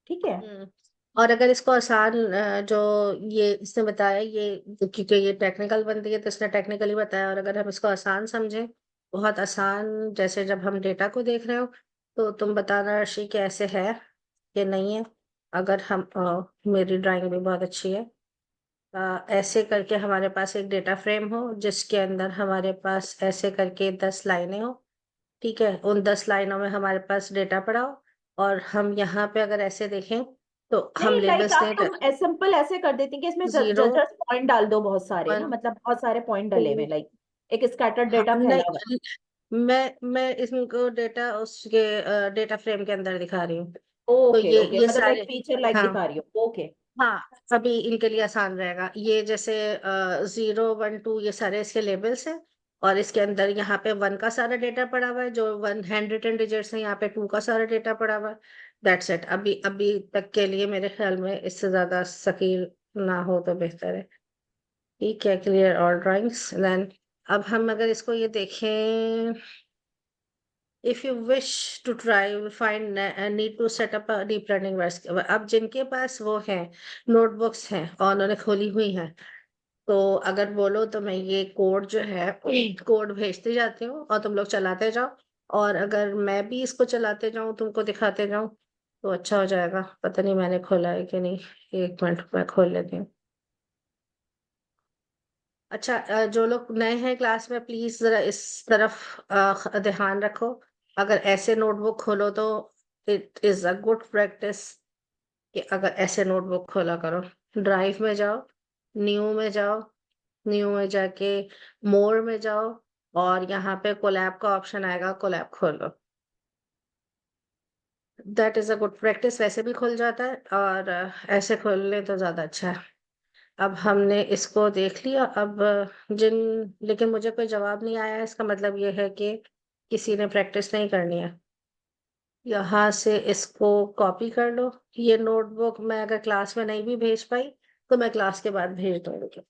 ठीक है। और अगर इसको आसान जो ये इसने बताया, ये क्योंकि ये टेक्निकल बनती है तो इसने टेक्निकली बताया, और अगर हम इसको आसान समझें, बहुत आसान, जैसे जब हम डेटा को देख रहे हो तो तुम बताना अर्शी कि ऐसे है कि नहीं है। अगर हम मेरी ड्राइंग भी बहुत अच्छी है। ऐसे करके हमारे पास एक डेटा फ्रेम हो जिसके अंदर हमारे पास ऐसे करके 10 लाइनें हो, ठीक है। उन 10 लाइनों में हमारे पास डेटा पड़ा हो, और हम यहाँ पे अगर ऐसे देखें तो हम नहीं, लाइक लेबल्स आप दें, तुम सिंपल ऐसे कर देती कि इसमें जीरो, जस्ट पॉइंट डाल दो बहुत सारे ना, वन, मतलब बहुत सारे पॉइंट टू। डले हुए, लाइक एक स्कैटर्ड हाँ, डेटा फैला हुआ है। नहीं, मैं इसको डेटा उसके डेटा फ्रेम के अंदर दिखा रही हूँ। तो ओके ओके, ये मतलब लाइक सारे, फीचर लाइक हाँ, दिखा रही हो, ओके। हाँ, अभी इनके लिए आसान रहेगा। ये जैसे 0 1 2 ये सारे इसके लेबल्स हैं, और इसके अंदर यहाँ पे वन का सारा डेटा पड़ा हुआ है, जो वन हैंड रिटन डिजिट्स है, यहाँ पे टू का सारा डेटा पड़ा हुआ है। That's it. अभी अभी तक के लिए मेरे ख्याल में इससे ज्यादा सकील ना हो तो बेहतर है। ठीक है, क्लियर ऑल ड्राइंग्स देन। अब हम अगर इसको ये देखें, if you wish to try find need to set up deep learning work. अब जिनके पास वो है, नोटबुक्स हैं और उन्होंने खोली हुई हैं, तो अगर बोलो तो मैं ये कोड जो है कोड भेजते जाती हूँ और तुम लोग चलाते जाओ। और अगर मैं भी इसको चलाते जाऊँ, तुमको दिखाते जाऊँ, तो अच्छा हो जाएगा। पता नहीं मैंने खोला है कि नहीं, एक मिनट मैं खोल लेती हूँ। अच्छा, जो लोग नए हैं क्लास में, प्लीज जरा इस तरफ ध्यान रखो। अगर ऐसे नोटबुक खोलो तो it is a good practice कि अगर ऐसे नोटबुक खोला करो। ड्राइव में जाओ, न्यू में जाओ, न्यू में जाके मोर में जाओ, और यहाँ पे कोलैब का ऑप्शन आएगा, कोलैब खोलो। That is a good practice. वैसे भी खुल जाता है, और ऐसे खोल ले तो ज्यादा अच्छा है। अब हमने इसको देख लिया। अब जिन लेकिन मुझे कोई जवाब नहीं आया है, इसका मतलब ये है कि किसी ने प्रैक्टिस नहीं करनी है। यहाँ से इसको कॉपी कर लो। ये नोटबुक मैं अगर क्लास में नहीं भी भेज पाई तो मैं क्लास के बाद भेज दूंगी।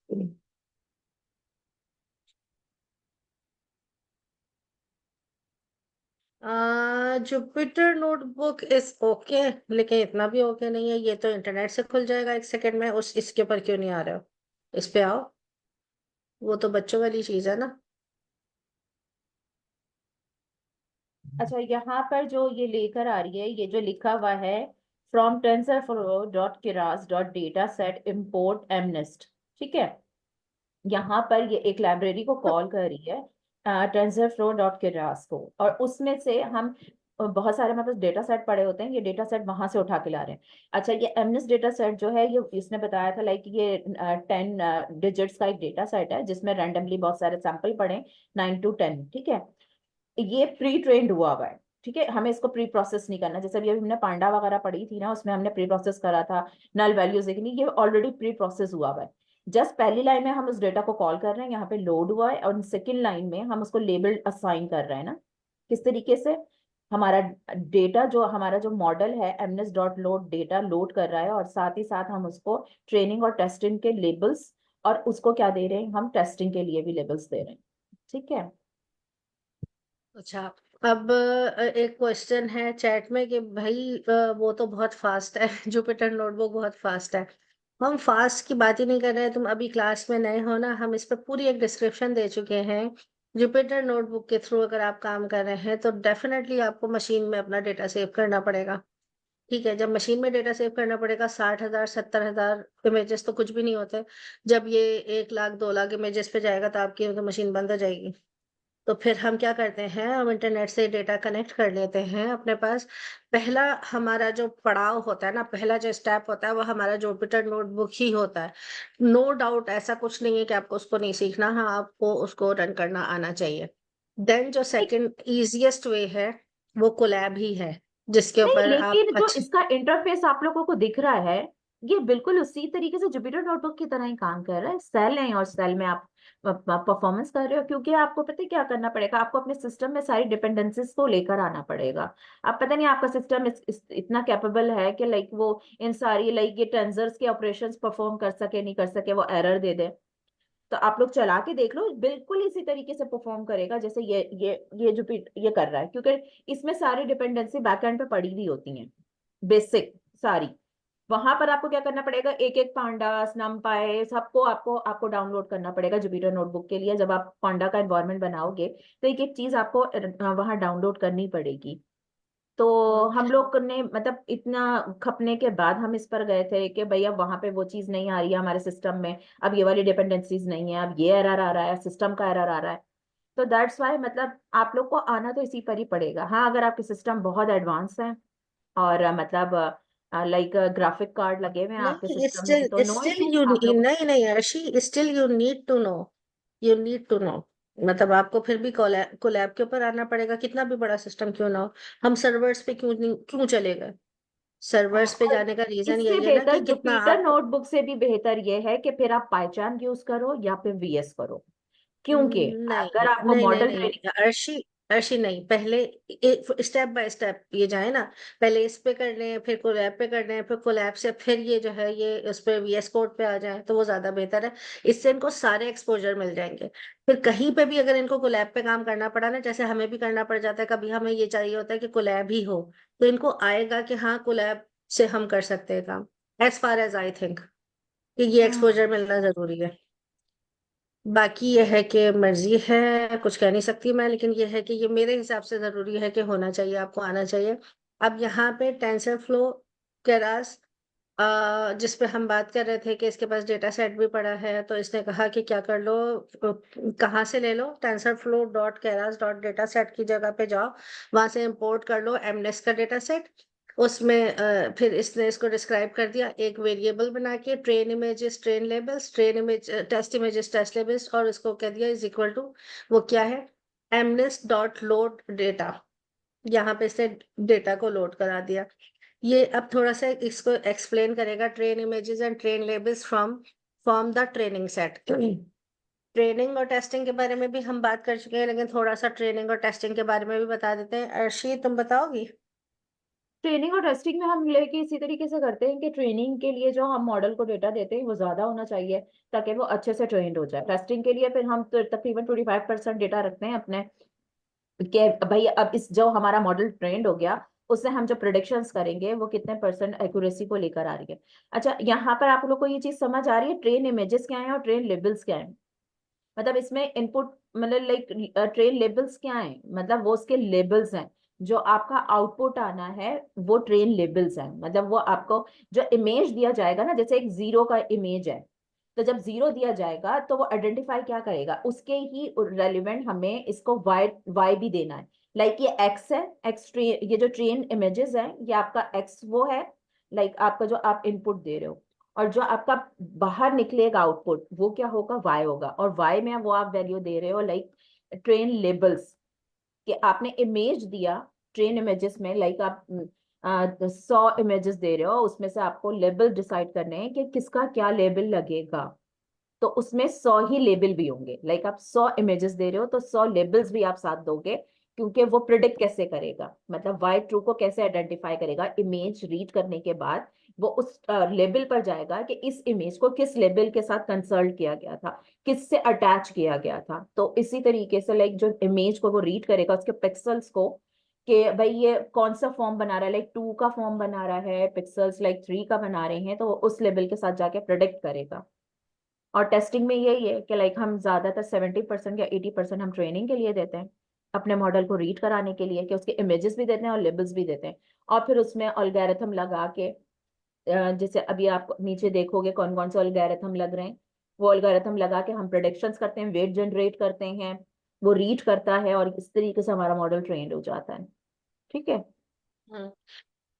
जुपिटर नोटबुक इज ओके, लेकिन इतना भी ओके नहीं है। ये तो इंटरनेट से खुल जाएगा 1 सेकंड में। इसके ऊपर क्यों नहीं आ रहे हो? इस पे आओ। वो तो बच्चों वाली चीज है ना। अच्छा, यहाँ पर जो ये लेकर आ रही है, ये जो लिखा हुआ है फ्रॉम tensorflow.keras.dataset import mnist, ठीक है। यहाँ पर ये एक लाइब्रेरी को कॉल कर रही है tensorflow.keras को, और उसमें से हम बहुत सारे मतलब डेटा सेट पड़े होते हैं, ये डेटा सेट वहां से उठा के ला रहे हैं। अच्छा, ये एमनेस डेटा सेट जो है, ये इसने बताया था लाइक ये 10 डिजिट्स का एक डेटा सेट है जिसमें रैंडमली बहुत सारे सैंपल पड़े, 9 to 10, ठीक है। ये प्री ट्रेन्ड हुआ है, ठीक है, हमें इसको प्री प्रोसेस नहीं करना। जैसे अभी अभी हमने पांडा वगैरह पढ़ी थी ना, उसमें हमने प्री प्रोसेस करा था, नल वैल्यूज देखनी, ये ऑलरेडी प्री प्रोसेस हुआ हुआ है। जस्ट पहली लाइन में हम उस डेटा को कॉल कर रहे हैं, यहाँ पे लोड हुआ है, और सेकेंड लाइन में हम उसको लेबल असाइन कर रहे हैं ना। किस तरीके से हमारा डेटा, जो हमारा जो मॉडल है MNIST dot load data load कर रहा है, और साथ ही साथ हम उसको ट्रेनिंग और टेस्टिंग के लेबल्स, और उसको क्या दे रहे हैं, हम टेस्टिंग के लिए भी लेबल्स दे रहे हैं। ठीक है। अच्छा, अब एक क्वेश्चन है चैट में कि भाई वो तो बहुत फास्ट है जुपिटर नोटबुक बहुत फास्ट है। हम फास्ट की बात ही नहीं कर रहे हैं, तुम अभी क्लास में नए हो ना, हम इस पर पूरी एक डिस्क्रिप्शन दे चुके हैं। जुपिटर नोटबुक के थ्रू अगर आप काम कर रहे हैं तो डेफिनेटली आपको मशीन में अपना डेटा सेव करना पड़ेगा। ठीक है, जब मशीन में डेटा सेव करना पड़ेगा, 60,000 70,000 इमेजेस तो कुछ भी नहीं होते। जब ये 1 लाख 2 लाख इमेजेस पे जाएगा तो आपकी तो मशीन बंद हो जाएगी। तो फिर हम क्या करते हैं, हम इंटरनेट से डेटा कनेक्ट कर लेते हैं अपने पास। पहला हमारा जो पड़ाव होता है ना, पहला जो स्टेप होता है वो हमारा जुपिटर नोटबुक ही होता है। नो डाउट, ऐसा कुछ नहीं है कि आपको उसको नहीं सीखना, हाँ आपको उसको रन करना आना चाहिए। देन जो सेकंड इजिएस्ट वे है वो कोलैब ही है, जिसके नहीं, ऊपर आप लेकिन जो इसका इंटरफेस आप लोगों को दिख रहा है, ये बिल्कुल उसी तरीके से जुपिटर नोटबुक की तरह ही काम कर रहा है। सेल है और सेल में आप परफॉर्मेंस कर रहे हो, क्योंकि आपको पता है क्या करना पड़ेगा, आपको अपने सिस्टम में सारी डिपेंडेंसीज को लेकर आना पड़ेगा। अब पता नहीं आपका सिस्टम इतना कैपेबल है कि लाइक वो इन सारी लाइक ये टेंसर्स के ऑपरेशंस परफॉर्म कर सके नहीं कर सके, वो एरर दे दे। तो आप लोग चला के देख लो, बिल्कुल इसी तरीके से परफॉर्म करेगा जैसे ये जो ये कर रहा है, क्योंकि इसमें सारी डिपेंडेंसी बैकएंड पे पड़ी हुई होती है, बेसिक सारी। वहां पर आपको क्या करना पड़ेगा, एक एक पांडास नमपाई सबको आपको आपको डाउनलोड करना पड़ेगा जुपिटर नोटबुक के लिए। जब आप पांडा का एनवायरनमेंट बनाओगे तो एक एक चीज आपको वहां डाउनलोड करनी पड़ेगी। तो हम लोग ने मतलब इतना खपने के बाद हम इस पर गए थे कि भैया वहां पे वो चीज नहीं आ रही है हमारे सिस्टम में, अब ये वाली डिपेंडेंसीज नहीं है, अब ये एरर आ रहा है, सिस्टम का एरर आ रहा है। तो दैट्स वाई मतलब आप लोग को आना तो इसी पर ही पड़ेगा। हाँ, अगर आपके सिस्टम बहुत एडवांस है और मतलब लाइक ग्राफिक कार्ड लगे हुए हैं आपके नहीं, सिस्टम में, स्टिल तो नो स्टिल इश्यूज यू आप लोग। नहीं नहीं Arshi, still you need to know, you need to know. मतलब आपको फिर भी कोलैब के ऊपर आना पड़ेगा, कितना भी बड़ा सिस्टम क्यों ना हो। हम सर्वर्स पे क्यों चले गए? सर्वर्स पे और जाने का रीजन इससे यही है ना कि बेहतर कितना जुपिटर आप नोटबुक से भी बेहतर ये है कि फिर आप पाइचान यूज करो या फिर वीएस करो, क्योंकि नहीं अगर आपको नहीं नहीं मॉडल नहीं ट्रेनिंग। नहीं, अर्शी अर्शी नहीं, पहले स्टेप बाय स्टेप ये जाए ना। पहले इस पे कर लें, फिर कोलैब पे कर लें, फिर कोलैब से फिर ये जो है ये उस पे वीएस कोड पे आ जाए तो वो ज्यादा बेहतर है। इससे इनको सारे एक्सपोजर मिल जाएंगे। फिर कहीं पे भी अगर इनको कोलैब पे काम करना पड़ा ना, जैसे हमें भी करना पड़ जाता है कभी, हमें ये चाहिए होता है कि कोलैब ही हो, तो इनको आएगा कि हाँ कोलैब से हम कर सकते हैं काम। As far as I think कि ये एक्सपोजर मिलना जरूरी है। बाकी ये है कि मर्जी है, कुछ कह नहीं सकती मैं, लेकिन ये है कि ये मेरे हिसाब से जरूरी है कि होना चाहिए, आपको आना चाहिए। अब यहाँ पे टेंसर फ्लो केरास, जिस पे हम बात कर रहे थे कि इसके पास डेटा सेट भी पड़ा है, तो इसने कहा कि क्या कर लो, कहाँ से ले लो, TensorFlow dot Keras dot data set की जगह पे जाओ, वहां से इंपोर्ट कर लो एमनेस का डेटा सेट। उसमें फिर इसने इसको डिस्क्राइब कर दिया एक वेरिएबल बना के, train images train labels, train image test images test labels, और इसको कह दिया इज इक्वल टू, वो क्या है, एमनेस डॉट लोड डेटा। यहाँ पे इसने डेटा को लोड करा दिया। ये अब थोड़ा सा इसको एक्सप्लेन करेगा, train images and train labels from from the training set. Training और टेस्टिंग के बारे में भी हम बात कर चुके हैं, लेकिन थोड़ा सा ट्रेनिंग और टेस्टिंग के बारे में भी बता देते हैं। अर्शी तुम बताओगी? ट्रेनिंग और टेस्टिंग में हम लेके इसी तरीके से करते हैं कि ट्रेनिंग के लिए जो हम मॉडल को डेटा देते हैं वो ज्यादा होना चाहिए, ताकि वो अच्छे से ट्रेंड हो जाए। टेस्टिंग के लिए फिर हम तो तकरीबन 25% डेटा रखते हैं अपने, कि भाई अब इस जो हमारा मॉडल ट्रेंड हो गया, उससे हम जो प्रिडिक्शंस करेंगे वो कितने परसेंट एक्यूरेसी को लेकर आ रही है। अच्छा, यहाँ पर आप लोग को ये चीज समझ आ रही है, ट्रेन इमेजेस क्या है और ट्रेन लेबल्स क्या है? मतलब इसमें इनपुट मतलब लाइक ट्रेन लेबल्स क्या है, मतलब वो उसके लेबल्स हैं। जो आपका आउटपुट आना है वो ट्रेन लेबल्स हैं, मतलब वो आपको जो इमेज दिया जाएगा ना, जैसे एक जीरो का इमेज है, तो जब जीरो दिया जाएगा तो वो आइडेंटिफाई क्या करेगा, उसके ही रेलिवेंट हमें इसको वाई वाई भी देना है। लाइक ये एक्स है, एक्स ट्रेन, ये जो ट्रेन इमेजेस है ये आपका एक्स वो है, लाइक आपका जो आप इनपुट दे रहे हो, और जो आपका बाहर निकलेगा आउटपुट वो क्या होगा, वाई होगा। और वाई में वो आप वैल्यू दे रहे हो लाइक ट्रेन लेबल्स, कि आपने इमेज दिया ट्रेन इमेजेस में लाइक आप 100 इमेजेस दे रहे हो, उसमें से आपको लेबल डिसाइड करने हैं कि किसका क्या लेबल लगेगा। तो उसमें 100 ही लेबल भी होंगे। लाइक आप 100 इमेजेस दे रहे हो तो 100 लेबल्स भी आप साथ दोगे, क्योंकि वो प्रिडिक्ट कैसे करेगा, मतलब वाई ट्रू को कैसे आइडेंटिफाई करेगा। इमेज रीड करने के बाद वो उस लेबल पर जाएगा कि इस इमेज को किस लेबल के साथ कंसल्ट किया गया था, किससे अटैच किया गया था। तो इसी तरीके से लाइक जो इमेज को वो रीड करेगा, उसके पिक्सल्स को, कि भाई ये कौन सा फॉर्म बना रहा है, लाइक 2 का फॉर्म बना रहा है, पिक्सल्स लाइक 3 का बना रहे हैं, तो वो उस लेवल के साथ जाके प्रिडिक्ट करेगा। और टेस्टिंग में यही है कि लाइक हम ज्यादातर 70% या 80% हम ट्रेनिंग के लिए देते हैं, अपने मॉडल को रीड कराने के लिए, कि उसके इमेजेस भी देते हैं और लेबल्स भी देते हैं। और फिर उसमें अल्गोरिथम लगा के, जैसे अभी आप नीचे देखोगे कौन कौन से अल्गोरिथम लग रहे हैं, वो अल्गोरिथम लगा के हम प्रोडिक्शंस करते हैं, वेट जनरेट करते हैं, वो रीड करता है, और इस तरीके से हमारा मॉडल ट्रेंड हो जाता है। ठीक है। हम्म।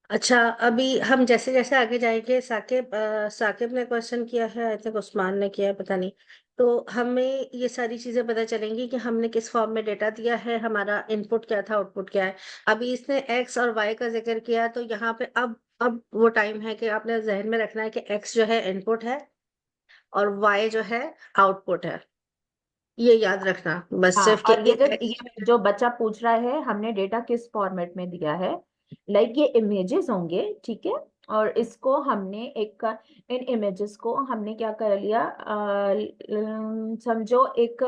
अच्छा, अभी हम जैसे जैसे आगे जाएंगे, साकिब ने क्वेश्चन किया है, आई थिंक उस्मान ने किया है, पता नहीं। तो हमें ये सारी चीजें पता चलेंगी कि हमने किस फॉर्म में डेटा दिया है, हमारा इनपुट क्या था, आउटपुट क्या है। अभी इसने एक्स और वाई का जिक्र किया, तो यहाँ पे अब वो टाइम है कि आपने जहन में रखना है कि एक्स जो है इनपुट है और वाई जो है आउटपुट है। ये याद रखना बस, हाँ, सिर्फ कि और ये जो बच्चा पूछ रहा है हमने डेटा किस फॉर्मेट में दिया है, लाइक ये इमेजेस होंगे, ठीक है। और इसको हमने एक, इन इमेजेस को हमने क्या कर लिया, समझो एक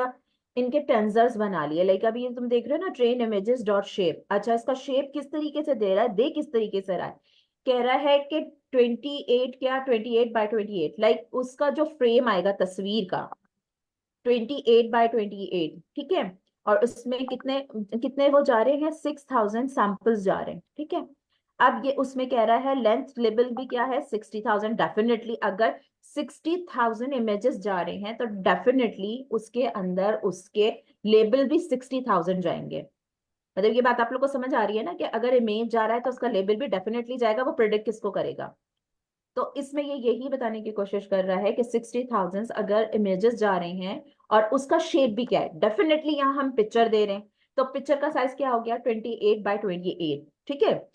इनके टेंसर्स बना लिए। लाइक अभी ये तुम देख रहे हो ना, ट्रेन इमेजेस डॉट शेप। अच्छा, इसका शेप किस तरीके से दे रहा है, दे किस तरीके से रहा है, कह रहा है कि 28, क्या 28 by 28, लाइक उसका जो फ्रेम आएगा तस्वीर का 28 by 28, ठीक है। और उसमें कितने कितने वो जा रहे हैं, 6000 सैंपल्स जा रहे हैं, ठीक है। अब ये उसमें कह रहा है लेंथ लेवल भी क्या है, 60,000। डेफिनेटली अगर 60,000 इमेजेस जा रहे हैं तो डेफिनेटली उसके अंदर उसके लेबल भी 60,000 जाएंगे। मतलब ये बात आप लोग को समझ आ रही है ना, कि अगर इमेज जा रहा है तो उसका लेबल भी डेफिनेटली जाएगा। वो प्रिडिक्ट किसको करेगा, तो इसमें ये यही बताने की कोशिश कर रहा है कि 60,000 अगर इमेजेस जा रहे हैं और उसका शेप भी क्या है, डेफिनेटली यहाँ हम पिक्चर दे रहे हैं, तो पिक्चर का साइज क्या हो गया, 28 by 28, ठीक है।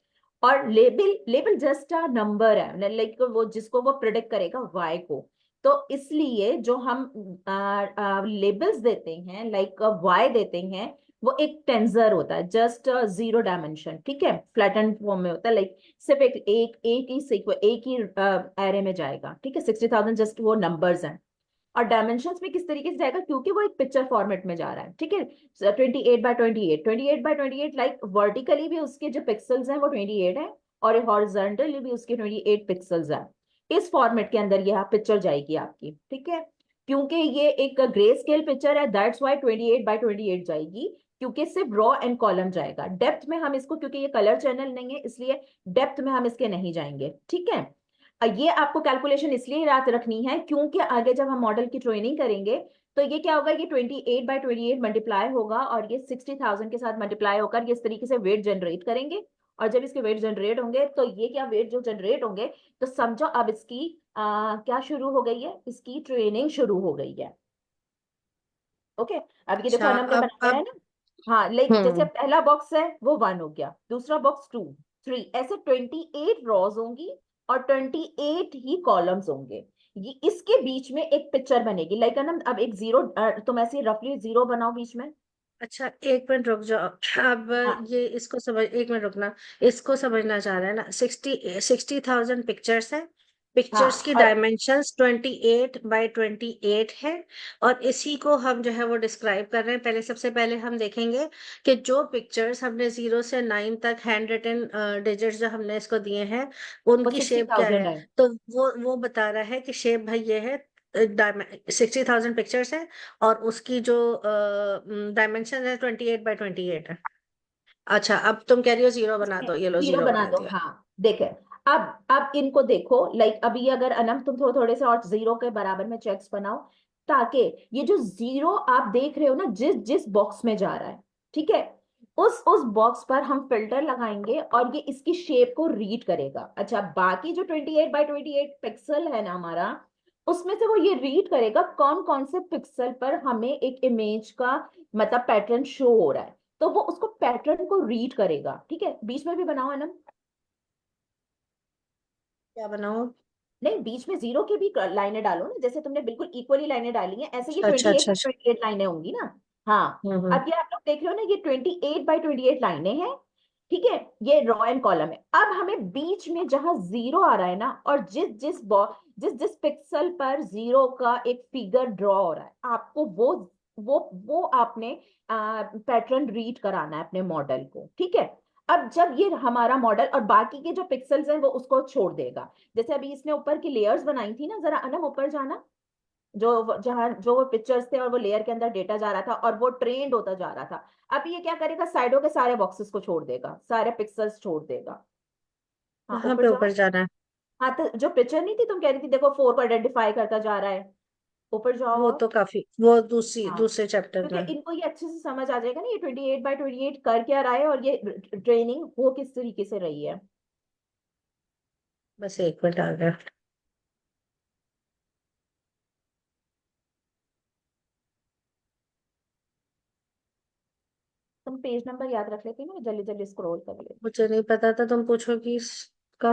और label label just a number है, लाइक वो जिसको वो प्रिडिक्ट करेगा वाई को। तो इसलिए जो हम लेबल्स देते हैं, लाइक वाई देते हैं, वो एक टेंसर होता है, जस्ट 0 डायमेंशन, ठीक है, फ्लैटेंड फॉर्म में होता है। लाइक सिर्फ एक ही एरे में जाएगा, ठीक है। 60,000 जस्ट वो नंबर्स हैं। और डायमेंशंस में किस तरीके से जाएगा, क्योंकि वो एक पिक्चर फॉर्मेट में जा रहा है, ठीक है। 28 by 28 लाइक वर्टिकली भी उसके जो पिक्सल्स हैं वो 28 है, और हॉरिजॉन्टली भी उसके 28 पिक्सल्स है। इस फॉर्मेट के अंदर यह पिक्चर जाएगी आपकी, ठीक है। क्योंकि ये एक ग्रे स्केल पिक्चर है, दैट्स वाई 28 by 28 जाएगी, क्योंकि सिर्फ रॉ एंड कॉलम जाएगा। डेप्थ में हम इसको, क्योंकि ये कलर चैनल नहीं है, इसलिए डेप्थ में हम इसके नहीं जाएंगे, ठीक है। ये आपको कैलकुलेशन इसलिए याद रखनी है, क्योंकि आगे जब हम मॉडल की ट्रेनिंग करेंगे तो ये क्या होगा, ये 28 by 28 मल्टीप्लाई होगा, और ये 60,000 के साथ मल्टीप्लाई होकर ये इस तरीके से वेट जनरेट करेंगे। और जब इसके वेट जनरेट होंगे तो ये क्या वेट जो जनरेट होंगे, तो समझो अब इसकी क्या शुरू हो गई है, इसकी ट्रेनिंग शुरू हो गई है। ओके, अब ये देखो अच्छा, अनम ने बनाया है अब ना। हाँ, लाइक जैसे हम्म पहला बॉक्स है वो 1 हो गया, दूसरा बॉक्स 2, 3, ऐसे 28 रॉज होंगी और 28 ही कॉलम्स होंगे। ये इसके बीच में एक पिक्चर बनेगी, लाइक अनम अब एक जीरो, तुम ऐसे रफली जीरो बनाओ बीच में। अच्छा, एक मिनट रुक जाओ। अब हाँ ये इसको समझ, एक मिनट रुकना। इसको समझना चाह रहा है ना, 60,000 पिक्चर्स है। पिक्चर्स हाँ, की और डायमेंशंस 28 by 28 है। और इसी को हम जो है वो डिस्क्राइब कर रहे हैं। पहले, सबसे पहले हम देखेंगे कि जो पिक्चर्स हमने 0 से 9 तक हैंड रिटन डिजिट्स जो हमने इसको दिए हैं, वो उनकी सिक्सटी शेप क्या थाउजेंड है। है। तो वो बता रहा है कि शेप भाई ये है। 60,000 पिक्चर्स है और उसकी जो डायमेंशन है 28 by 28 है। अच्छा, अब तुम कह रही हो जीरो बना इसमें दो, ये लो जीरो जीरो बना बना दो, दिया। हाँ। देखे, अब इनको देखो, लाइक अभी अगर अनम तुम थोड़े से और जीरो के बराबर में चेक्स बनाओ, ताकि ये जो जीरो आप देख रहे हो ना, जिस जिस बॉक्स में जा रहा है, ठीक है, उस बॉक्स पर हम फिल्टर लगाएंगे और ये इसकी शेप को रीड करेगा। अच्छा, बाकी जो 28 by 28 पिक्सल है ना हमारा, उसमें से वो ये रीड करेगा कौन कौन से पिक्सल पर हमें एक इमेज का मतलब पैटर्न शो हो रहा है। तो वो उसको पैटर्न को रीड करेगा। ठीक है, बीच में भी बनाओ अनम। क्या बनाऊं? नहीं, बीच में जीरो की भी लाइनें डालो ना, जैसे तुमने बिल्कुल इक्वली लाइनें डाली हैं, ऐसे ये अच्छा अच्छा 28 अच्छा बाई अच्छा। 28 लाइनें होंगी ना। हाँ, हम्म। अब ये आप लोग देख रहे हो ना, ये 28 बाई 28 लाइनें हैं। ठीक है, ये रो एंड कॉलम है। अब हमें बीच में जहां जीरो आ रहा है ना, और जिस जिस पिक्सल पर जीरो का एक फिगर ड्रॉ हो रहा है, आपको वो आपने पैटर्न रीड कराना है अपने मॉडल को। ठीक है, अब जब ये हमारा मॉडल और बाकी के जो पिक्सल्स हैं वो उसको छोड़ देगा। जैसे अभी इसने ऊपर की लेयर्स बनाई थी ना, जरा अनम ऊपर जाना, जहां जो वो पिक्चर्स थे और वो लेयर के अंदर डेटा जा रहा था और वो ट्रेंड होता जा रहा था। अब ये क्या करेगा, साइडों के सारे बॉक्सेस को छोड़ देगा, सारे पिक्सल्स छोड़ देगा। हाँ, कहाँ ऊपर पे जाओ। ऊपर जाना है? हाँ, तो जो पिक्चर नहीं थी, तुम कह रही थी देखो 4 को आइडेंटिफाई करता जा रहा है, ऊपर जाओ वो और। तो काफी, वो दूसरी हाँ, दूसरे चैप्टर क्योंकि में। इनको ये अच्छे से समझ आ जाएगा ना, ये 28 बाई 28 कर क्या रहा है और ये ट्रेनिंग हो किस तरीके से रही है। बस एक मिनट आ गया। तुम पेज नंबर याद रख लेती ना, जल्दी जल्दी स्क्रॉल कर लेती। मुझे नहीं पता था, तुम पूछोगी इसका।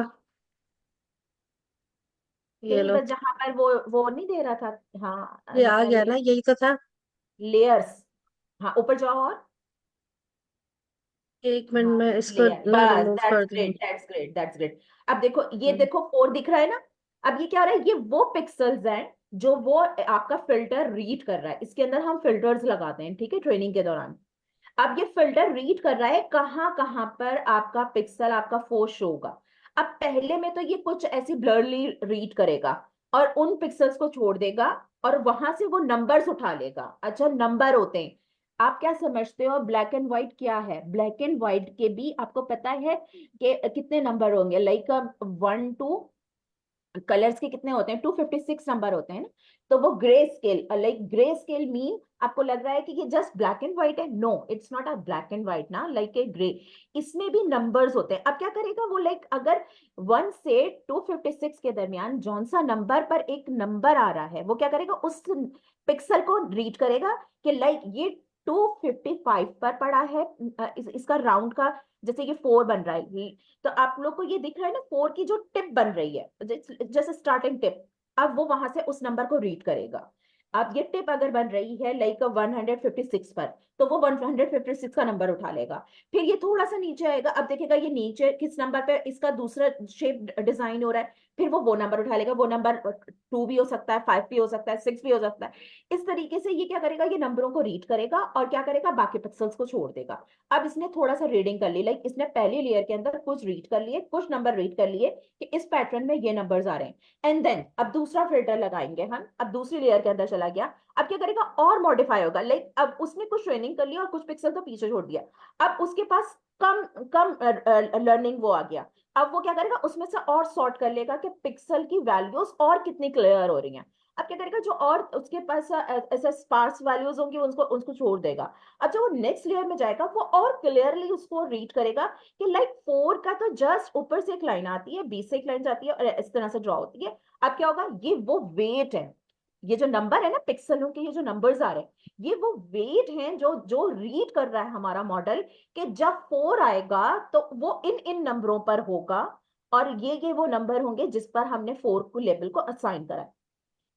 ये यही लो। बस जहां पर वो नहीं दे रहा था। हाँ, ये आ गया ना, यही तो था। लेयर्स। हाँ, ऊपर जाओ और। एक मिनट हाँ, में इसको लेयर, मैं बस, रिमूव दैट्स कर दूंगी। Great, that's great, that's great. अब देखो, ये हम्म। देखो 4 दिख रहा है ना। अब ये क्या हो रहा है, ये वो पिक्सल्स हैं जो वो आपका फिल्टर रीड कर रहा है। इसके अंदर हम फिल्टर्स लगाते हैं, ठीक है, ट्रेनिंग के दौरान। अब ये फिल्टर रीड कर रहा है कहाँ कहाँ पर आपका पिक्सल, आपका फोर्स शो होगा। अब पहले में तो ये कुछ ऐसी ब्लरली रीड करेगा और उन पिक्सल्स को छोड़ देगा, और वहां से वो नंबर्स उठा लेगा। अच्छा, नंबर होते हैं, आप क्या समझते हो ब्लैक एंड व्हाइट क्या है? ब्लैक एंड व्हाइट के भी आपको पता है कि कितने नंबर होंगे, लाइक 1 टू, कलर्स के कितने होते हैं, 256 नंबर होते हैं ना। तो वो grey scale, like grey scale mean आपको लग रहा है कि ये जस्ट ब्लैक एंड व्हाइट है। No, it's not a black and white ना, लाइक ए ग्रे। इसमें भी नंबर्स होते हैं। अब क्या करेगा वो, लाइक अगर 1 से 256 के दरमियान जौन सा नंबर पर एक नंबर आ रहा है, वो क्या करेगा, उस पिक्सल को रीड करेगा कि लाइक ये 255 पर पड़ा है। इसका राउंड का, जैसे ये 4 बन रहा है, तो आप लोग को ये दिख रहा है ना 4 की जो टिप बन रही है, जैसे स्टार्टिंग टिप। अब वो वहां से उस नंबर को रीड करेगा। अब ये टिप अगर बन रही है लाइक 156 पर, तो वो 156 का नंबर उठा लेगा। फिर ये थोड़ा सा नीचे आएगा, अब देखेगा ये नीचे किस नंबर पे इसका दूसरा शेप डिजाइन हो रहा है, फिर वो नंबर उठा लेगा। वो नंबर 2 भी हो सकता है, 5 भी हो सकता है, 6 भी हो सकता है। इस तरीके से ये क्या करेगा, ये नंबरों को रीड करेगा और क्या करेगा, बाकी पिक्सल्स को छोड़ देगा। अब इसने थोड़ा सा रीडिंग कर ली, लाइक इसने पहली लेयर के अंदर कुछ रीड कर लिए, कुछ नंबर रीड कर लिए कि इस पैटर्न में ये नंबर्स आ रहे हैं। एंड देन अब दूसरा फिल्टर लगाएंगे हम, अब दूसरी लेयर के अंदर चला गया। अब क्या करेगा, और मॉडिफाई होगा, लाइक अब उसने कुछ ट्रेनिंग कर लिया और कुछ पिक्सल तो पीछे छोड़ दिया। अब उसके पास कम कम लर्निंग वो आ गया। अब वो क्या करेगा, उसमें से और सॉर्ट कर लेगा कि पिक्सल की वैल्यूज और कितनी क्लियर हो रही हैं। अब क्या करेगा, जो और उसके पास ऐसा स्पार्स वैल्यूज होंगी उसको उसको छोड़ देगा। अच्छा, वो नेक्स्ट लेयर में जाएगा, वो और क्लियरली उसको रीड करेगा कि लाइक 4 का तो जस्ट ऊपर से एक लाइन आती है, बीच से एक लाइन जाती है और इस तरह से ड्रॉ होती है। अब क्या होगा, ये वो वेट है, ये जो नंबर है ना पिक्सलों के, ये जो नंबर्स आ रहे हैं, ये वो वेट हैं जो जो रीड कर रहा है हमारा मॉडल, कि जब 4 आएगा तो वो इन इन नंबरों पर होगा, और ये वो नंबर होंगे जिस पर हमने 4 को लेबल को असाइन करा है।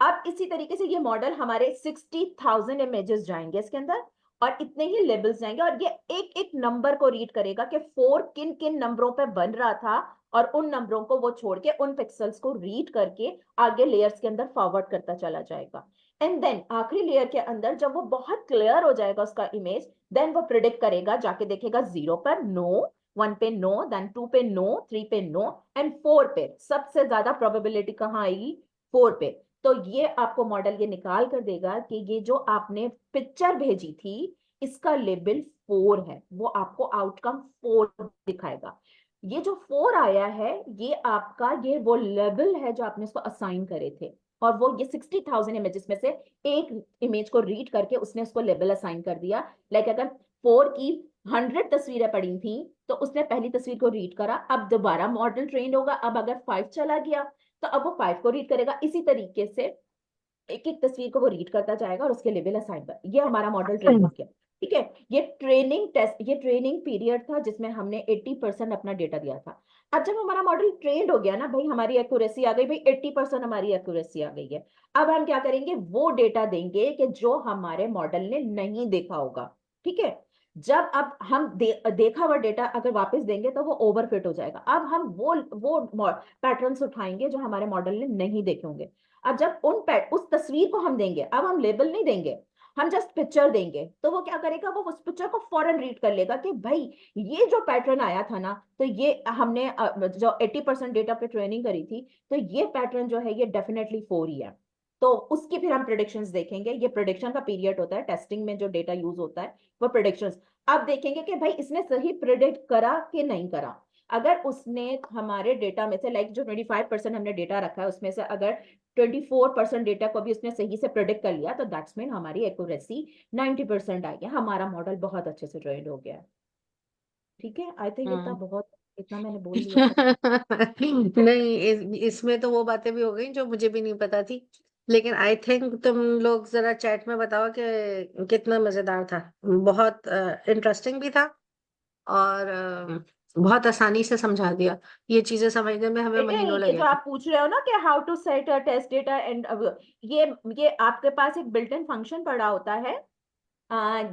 अब इसी तरीके से ये मॉडल हमारे 60,000 इमेजेस जाएंगे इसके अंदर, और इतने ही लेबल्स जाएंगे, और ये एक एक नंबर को रीड करेगा कि 4 किन किन नंबरों पे बन रहा था, और उन नंबरों को वो छोड़ के उन पिक्सल्स को रीड करके आगे लेयर्स के अंदर फॉरवर्ड करता चला जाएगा। एंड देन आखिरी लेयर के अंदर जब वो बहुत क्लियर हो जाएगा उसका इमेज, देन वो प्रिडिक्ट करेगा, जाके देखेगा 0 पर नो, 1 पे नो, देन 2 पे नो, 3 पे नो, एंड 4 पे सबसे ज्यादा प्रोबेबिलिटी कहाँ आएगी, 4 पे। तो ये आपको मॉडल ये निकाल कर देगा कि ये जो आपने पिक्चर भेजी थी, इसका लेबल 4 है, वो आपको आउटकम 4 दिखाएगा। ये जो 4 आया है, ये आपका ये वो लेबल है जो आपने उसको असाइन करे थे, और वो ये 60,000 इमेजेस में से एक इमेज को रीड करके उसने उसको लेबल असाइन कर दिया। लाइक अगर 4 की 100 तस्वीरें पड़ी थी, तो उसने पहली तस्वीर को रीड करा, अब दोबारा मॉडल ट्रेन होगा, अब अगर 5 चला गया तो अब वो 5 को रीड करेगा। इसी तरीके से एक एक तस्वीर को वो रीड करता जाएगा और उसके लेवल असाइन कर, ये हमारा मॉडल ट्रेन हो गया। ठीक है। ये ट्रेनिंग पीरियड था जिसमें हमने 80% अपना डेटा दिया था। अब जब हमारा मॉडल ट्रेंड हो गया ना भाई, हमारी एक्यूरेसी आ गई भाई, 80% हमारी एक्यूरेसी आ गई है। अब हम क्या करेंगे, वो डेटा देंगे कि जो हमारे मॉडल ने नहीं देखा होगा। ठीक है। जब अब हम देखा हुआ डेटा अगर वापस देंगे तो वो ओवरफिट हो जाएगा। अब हम वो पैटर्न्स उठाएंगे जो हमारे मॉडल ने नहीं देखे होंगे। अब जब उस तस्वीर को हम देंगे, अब हम लेबल नहीं देंगे, हम जस्ट पिक्चर देंगे, तो वो क्या करेगा, वो उस पिक्चर को फौरन रीड कर लेगा कि भाई ये जो पैटर्न आया था ना, तो ये हमने जो 80% डेटा पे ट्रेनिंग करी थी, तो ये पैटर्न जो है ये डेफिनेटली 4 ही है। तो उसकी फिर हम प्रिडिक्शंस देखेंगे। ये प्रिडिक्शन का पीरियड होता है टेस्टिंग में, जो डेटा यूज होता है वो प्रिडिक्शंस। अब देखेंगे कि भाई इसने सही प्रिडिक्ट करा कि नहीं करा। अगर उसने हमारे डेटा में से, लाइक जो 25% हमने डेटा रखा है उसमें से अगर 24% डेटा को भी उसने सही से प्रेडिक्ट कर लिया, तो दैट्स मीन हमारी एक्यूरेसी 90% आ गया, हमारा मॉडल बहुत अच्छे से ट्रेंड हो गया है। ठीक है, आई थिंक हम्म। इतना मैंने बोल लिया था। नहीं, इसमें तो वो बातें भी हो गई जो मुझे भी नहीं पता थी। लेकिन आई थिंक तुम लोग जरा चैट में बताओ कि कितना मजेदार था। बहुत इंटरेस्टिंग भी था, और बहुत आसानी से समझा दिया। ये चीजें समझने में हमें बेटे महीनों ये लगे जो थे। आप पूछ रहे हो ना कि how to set a test data and, ये ये आपके पास एक बिल्ट इन फंक्शन पड़ा होता है,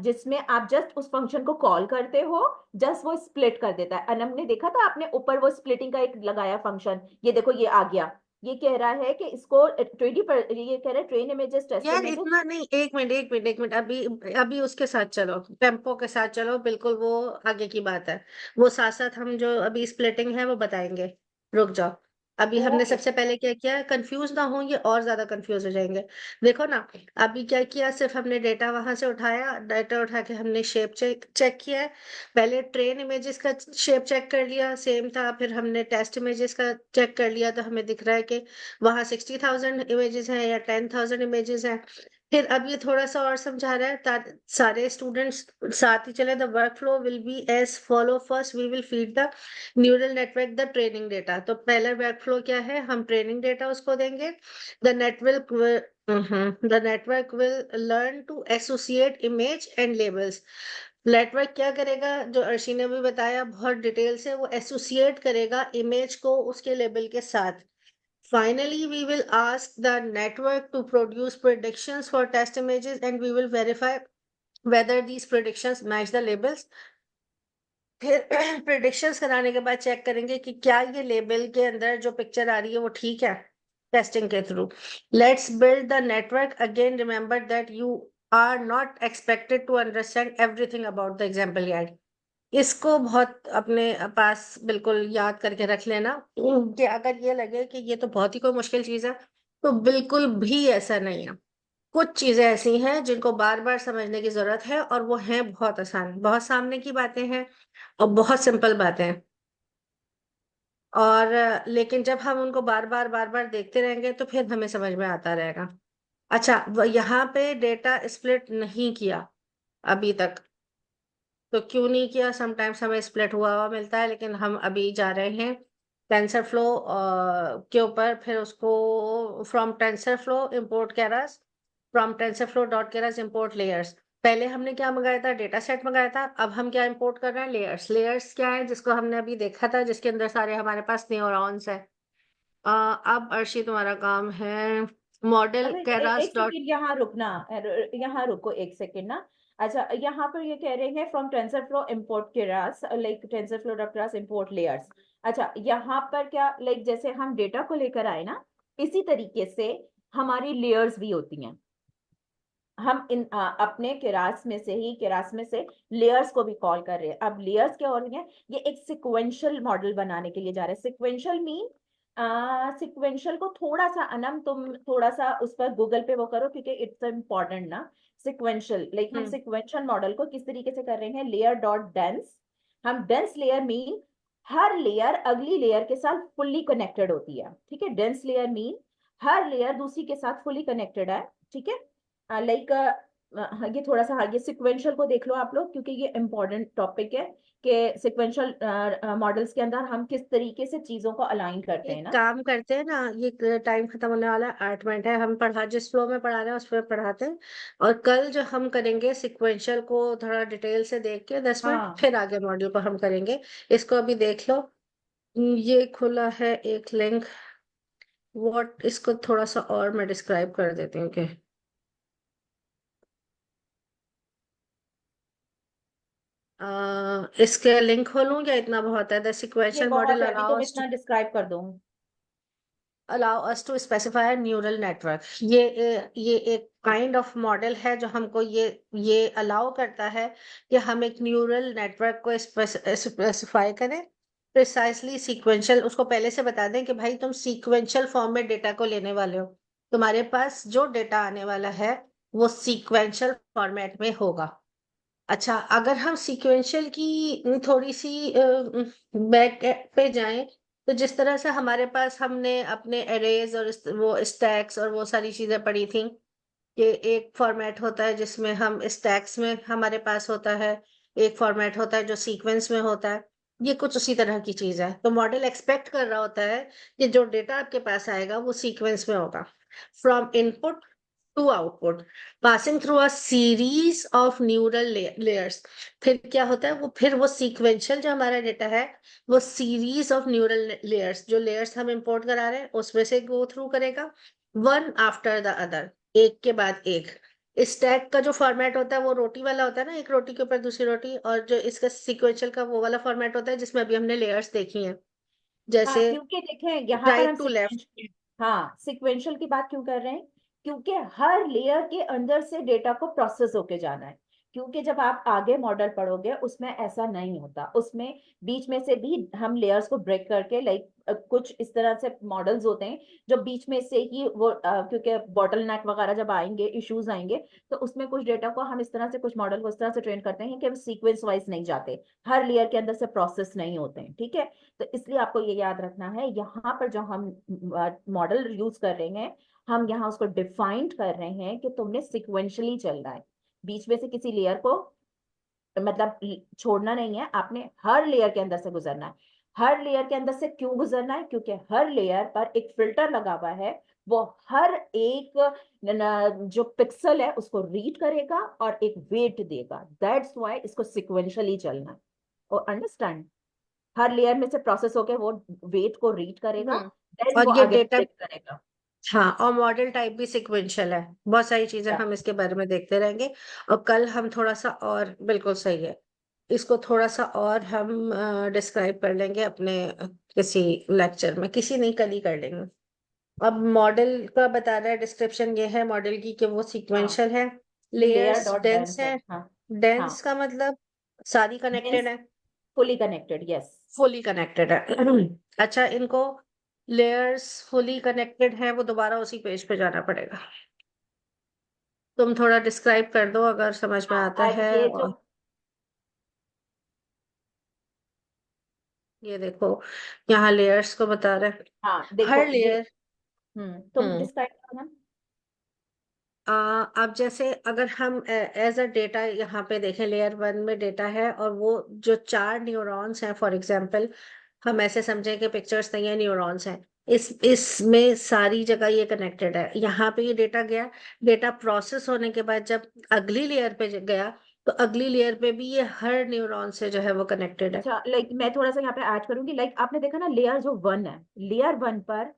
जिसमें आप जस्ट उस फंक्शन को कॉल करते हो, जस्ट वो स्प्लिट कर देता है। अनम ने देखा था आपने ऊपर वो स्प्लिटिंग का एक लगाया फंक्शन, ये देखो ये आ गया। ये कह रहा है कि इसको 20 पर, ये कह रहा है ट्रेन इमेजेस टेस्ट यार इमेजेस। इतना नहीं, एक मिनट एक मिनट एक मिनट, अभी अभी उसके साथ चलो, टेम्पो के साथ चलो, बिल्कुल वो आगे की बात है। वो साथ साथ हम जो अभी स्प्लिटिंग है वो बताएंगे। रुक जाओ। अभी हमने ओके। सबसे पहले क्या किया, कंफ्यूज ना हो, ये और ज्यादा कंफ्यूज हो जाएंगे। देखो ना, अभी क्या किया, सिर्फ हमने डेटा वहां से उठाया, डेटा उठा के हमने शेप चेक चेक किया है। पहले ट्रेन इमेजेस का शेप चेक कर लिया, सेम था। फिर हमने टेस्ट इमेजेस का चेक कर लिया, तो हमें दिख रहा है कि वहां 60,000 इमेजेस हैं या 10,000 इमेजेस हैं। फिर अब ये थोड़ा सा और समझा रहा है, सारे स्टूडेंट्स साथ ही चले। The work flow will be as follow, first we will feed the neural network the training data. तो पहला वर्क फ्लो क्या है, हम ट्रेनिंग डेटा उसको देंगे। The network will learn to associate image and labels. Network क्या करेगा, जो अर्शी ने भी बताया बहुत डिटेल से, वो एसोसिएट करेगा इमेज को उसके लेबल के साथ। Finally, we will ask the network to produce predictions for test images, and we will verify whether these predictions match the labels. फिर predictions कराने के बाद चेक करेंगे कि क्या ये लेबल के अंदर जो पिक्चर आ रही है वो ठीक है, टेस्टिंग के थ्रू। Let's build the network again, remember that you are not expected to understand everything about the example guide. इसको बहुत अपने पास बिल्कुल याद करके रख लेना, कि अगर ये लगे कि ये तो बहुत ही कोई मुश्किल चीज है, तो बिल्कुल भी ऐसा नहीं है। कुछ चीजें ऐसी हैं जिनको बार बार समझने की जरूरत है, और वो हैं बहुत आसान, बहुत सामने की बातें हैं, और बहुत सिंपल बातें हैं। और लेकिन जब हम उनको बार बार देखते रहेंगे तो फिर हमें समझ में आता रहेगा। अच्छा, यहाँ पे डेटा स्प्लिट नहीं किया अभी तक। तो क्यों नहीं किया, समटाइम्स हमें स्प्लिट हुआ हुआ मिलता है, लेकिन हम अभी जा रहे हैं टेंसर फ्लो के ऊपर। फिर उसको from tensor flow import Keras, from tensor flow dot Keras import layers. पहले हमने क्या मंगाया था, डेटा सेट मंगाया था। अब हम क्या इंपोर्ट कर रहे हैं, लेयर्स। लेयर्स क्या है, जिसको हमने अभी देखा था, जिसके अंदर सारे हमारे पास न्यूरॉन्स है। अब अर्शी तुम्हारा काम है मॉडल अबे केरास एक डॉट। सेकंड यहाँ रुकना, यहाँ रुको एक सेकंड ना। अच्छा, यहाँ पर ये कह रहे हैं from TensorFlow import Keras, like TensorFlow dot Keras import layers. अच्छा, यहाँ पर क्या, लाइक जैसे हम डेटा को लेकर आए ना, इसी तरीके से हमारी लेयर्स भी होती हैं। हम अपने केरास में से लेयर्स को भी कॉल कर रहे हैं। अब लेयर्स क्या हो रही हैं, ये एक सिक्वेंशियल मॉडल बनाने के लिए जा रहे हैं। सिक्वेंशियल मीन, सिक्वेंशियल को थोड़ा सा अनम तुम थोड़ा सा उस पर गूगल पे वो करो, क्योंकि इट्स इम्पोर्टेंट ना। सिक्वेंशियल, लाइक हम हम्म। सिक्वेंशियल मॉडल को किस तरीके से कर रहे हैं, लेयर डॉट डेंस। हम डेंस लेयर मीन हर लेयर अगली लेयर के साथ फुल्ली कनेक्टेड होती है। ठीक है, डेंस लेयर मीन हर लेयर दूसरी के साथ फुल्ली कनेक्टेड है। ठीक है, लाइक ये थोड़ा सा, हाँ, ये सिक्वेंशियल को देख लो आप लोग, क्योंकि ये इम्पोर्टेंट टॉपिक है कि सिक्वेंशियल मॉडल्स के अंदर हम किस तरीके से चीजों को अलाइन करते हैं एक ना। काम करते हैं ना, ये टाइम खत्म होने वाला है, 8 मिनट है, हम पढ़ा जिस फ्लो में पढ़ा रहे हैं उस पर पढ़ाते हैं। और कल जो हम करेंगे सिक्वेंशियल को थोड़ा डिटेल से देख के 10 मिनट, हाँ, फिर आगे मॉड्यूल पर हम करेंगे। इसको अभी देख लो। ये खुला है एक लिंक। व्हाट, इसको थोड़ा सा और मैं डिस्क्राइब कर देती हूँ कि इसके लिंक खोलूं या इतना बहुत है? द ये सिक्वेंशियल बहुत मॉडल है, अभी तुम अलाउस इतना डिस्क्राइब कर दो। allow us to specify a neural network। ये एक काइंड ऑफ मॉडल है जो हमको ये अलाउ करता है कि हम एक न्यूरल नेटवर्क को स्पेसिफाई करें। प्रिसाइसली सीक्वेंशियल, उसको पहले से बता दें कि भाई तुम सीक्वेंशियल फॉर्म में डेटा को लेने वाले हो, तुम्हारे पास जो डेटा आने वाला है वो सीक्वेंशियल फॉर्मेट में होगा। अच्छा, अगर हम सीक्वेंशियल की थोड़ी सी बैक पे जाएं, तो जिस तरह से हमारे पास हमने अपने एरेज और वो स्टैक्स और वो सारी चीजें पढ़ी थी कि एक फॉर्मेट होता है जिसमें हम स्टैक्स में हमारे पास होता है, एक फॉर्मेट होता है जो सीक्वेंस में होता है। ये कुछ उसी तरह की चीज है। तो मॉडल एक्सपेक्ट कर रहा होता है कि जो डेटा आपके पास आएगा वो सीक्वेंस में होगा। From input to output, passing through a series of neural layers. फिर क्या होता है, वो सीक्वेंशियल जो हमारा डेटा है वो सीरीज ऑफ न्यूरल लेयर्स, जो लेयर्स हम इंपोर्ट करा रहे हैं उसमें से गो थ्रू करेगा, वन आफ्टर द अदर, एक के बाद एक। स्टैक का जो फॉर्मेट होता है वो रोटी वाला होता है ना, एक रोटी के ऊपर दूसरी रोटी। और जो इसका सीक्वेंशियल का वो वाला फॉर्मेट होता है जिसमें अभी हमने लेयर्स देखी हैं, हाँ, जैसे क्योंकि देखें यहाँ पर हम राइट टू लेफ्ट। सिक्वेंशियल, हाँ, सिक्वेंशियल की बात क्यों कर रहे हैं, क्योंकि हर लेयर के अंदर से डेटा को प्रोसेस होके जाना है। क्योंकि जब आप आगे मॉडल पढ़ोगे उसमें ऐसा नहीं होता, उसमें बीच में से भी हम लेयर्स को ब्रेक करके, लाइक कुछ इस तरह से मॉडल्स होते हैं जो बीच में से ही वो क्योंकि बॉटल नेक वगैरह जब आएंगे, इश्यूज आएंगे, तो उसमें कुछ डेटा को हम इस तरह से, कुछ मॉडल को इस तरह से ट्रेन करते हैं कि सीक्वेंस वाइज नहीं जाते, हर लेयर के अंदर से प्रोसेस नहीं होते हैं, ठीक है। तो इसलिए आपको ये याद रखना है, यहाँ पर जो हम मॉडल यूज कर रहे हैं, हम यहाँ उसको डिफाइंड कर रहे हैं कि तुमने सिक्वेंशियली चलना है, बीच में से किसी लेयर को मतलब छोड़ना नहीं है, आपने हर लेयर के अंदर से गुजरना है। हर लेयर के अंदर से क्यों गुजरना है, क्योंकि हर लेयर पर एक फिल्टर लगा हुआ है, वो हर एक जो पिक्सल है उसको रीड करेगा और एक वेट देगा, दैट्स वाई इसको सिक्वेंशियली चलना है। और अंडरस्टैंड, हर लेयर में से प्रोसेस होके वो वेट को रीड करेगा, हम्म। देन और वो ये आगे डेटा, प्रेडिक्ट करेगा। हाँ, और मॉडल टाइप भी सिक्वेंशियल है। बहुत सारी चीजें या हम इसके बारे में देखते रहेंगे। और कल हम थोड़ा सा और, बिल्कुल सही है, इसको थोड़ा सा और हम डिस्क्राइब कर लेंगे अपने किसी लेक्चर में, किसी नहीं, कल ही कर लेंगे। अब मॉडल का बता रहा है, डिस्क्रिप्शन ये है मॉडल की कि वो हाँ, सिक्वेंशियल है, layer layers dot dense dense है, है। हाँ। हाँ, डेंस का मतलब सारी डेंस कनेक्टेड है, fully connected, yes. Fully connected है। अच्छा, इनको लेयर्स फुली कनेक्टेड है, वो दोबारा उसी पेज पे जाना पड़ेगा। तुम थोड़ा डिस्क्राइब कर दो अगर समझ में हाँ, आता और है। ये जो, और ये देखो, यहाँ लेयर्स को बता रहे हैं, हाँ हर देखो ये, लेयर। तुम हम्म। डिस्क्राइब करो ना। अब जैसे अगर हम एज अ डेटा यहाँ पे देखें, लेयर वन में डेटा है और वो जो 4 न्यूरॉन्स हैं, फॉर एग्जांपल हम ऐसे समझें कि पिक्चर्स नहीं है, न्यूरॉन्स हैं। इसमें सारी जगह ये कनेक्टेड है। यहाँ पे ये डेटा गया, डेटा प्रोसेस होने के बाद जब अगली लेयर पे गया, तो अगली लेयर पे भी ये हर न्यूरॉन से जो है वो कनेक्टेड है। अच्छा, लाइक मैं थोड़ा सा यहाँ पे ऐड करूंगी, लाइक आपने देखा ना, लेयर जो वन है, लेयर वन पर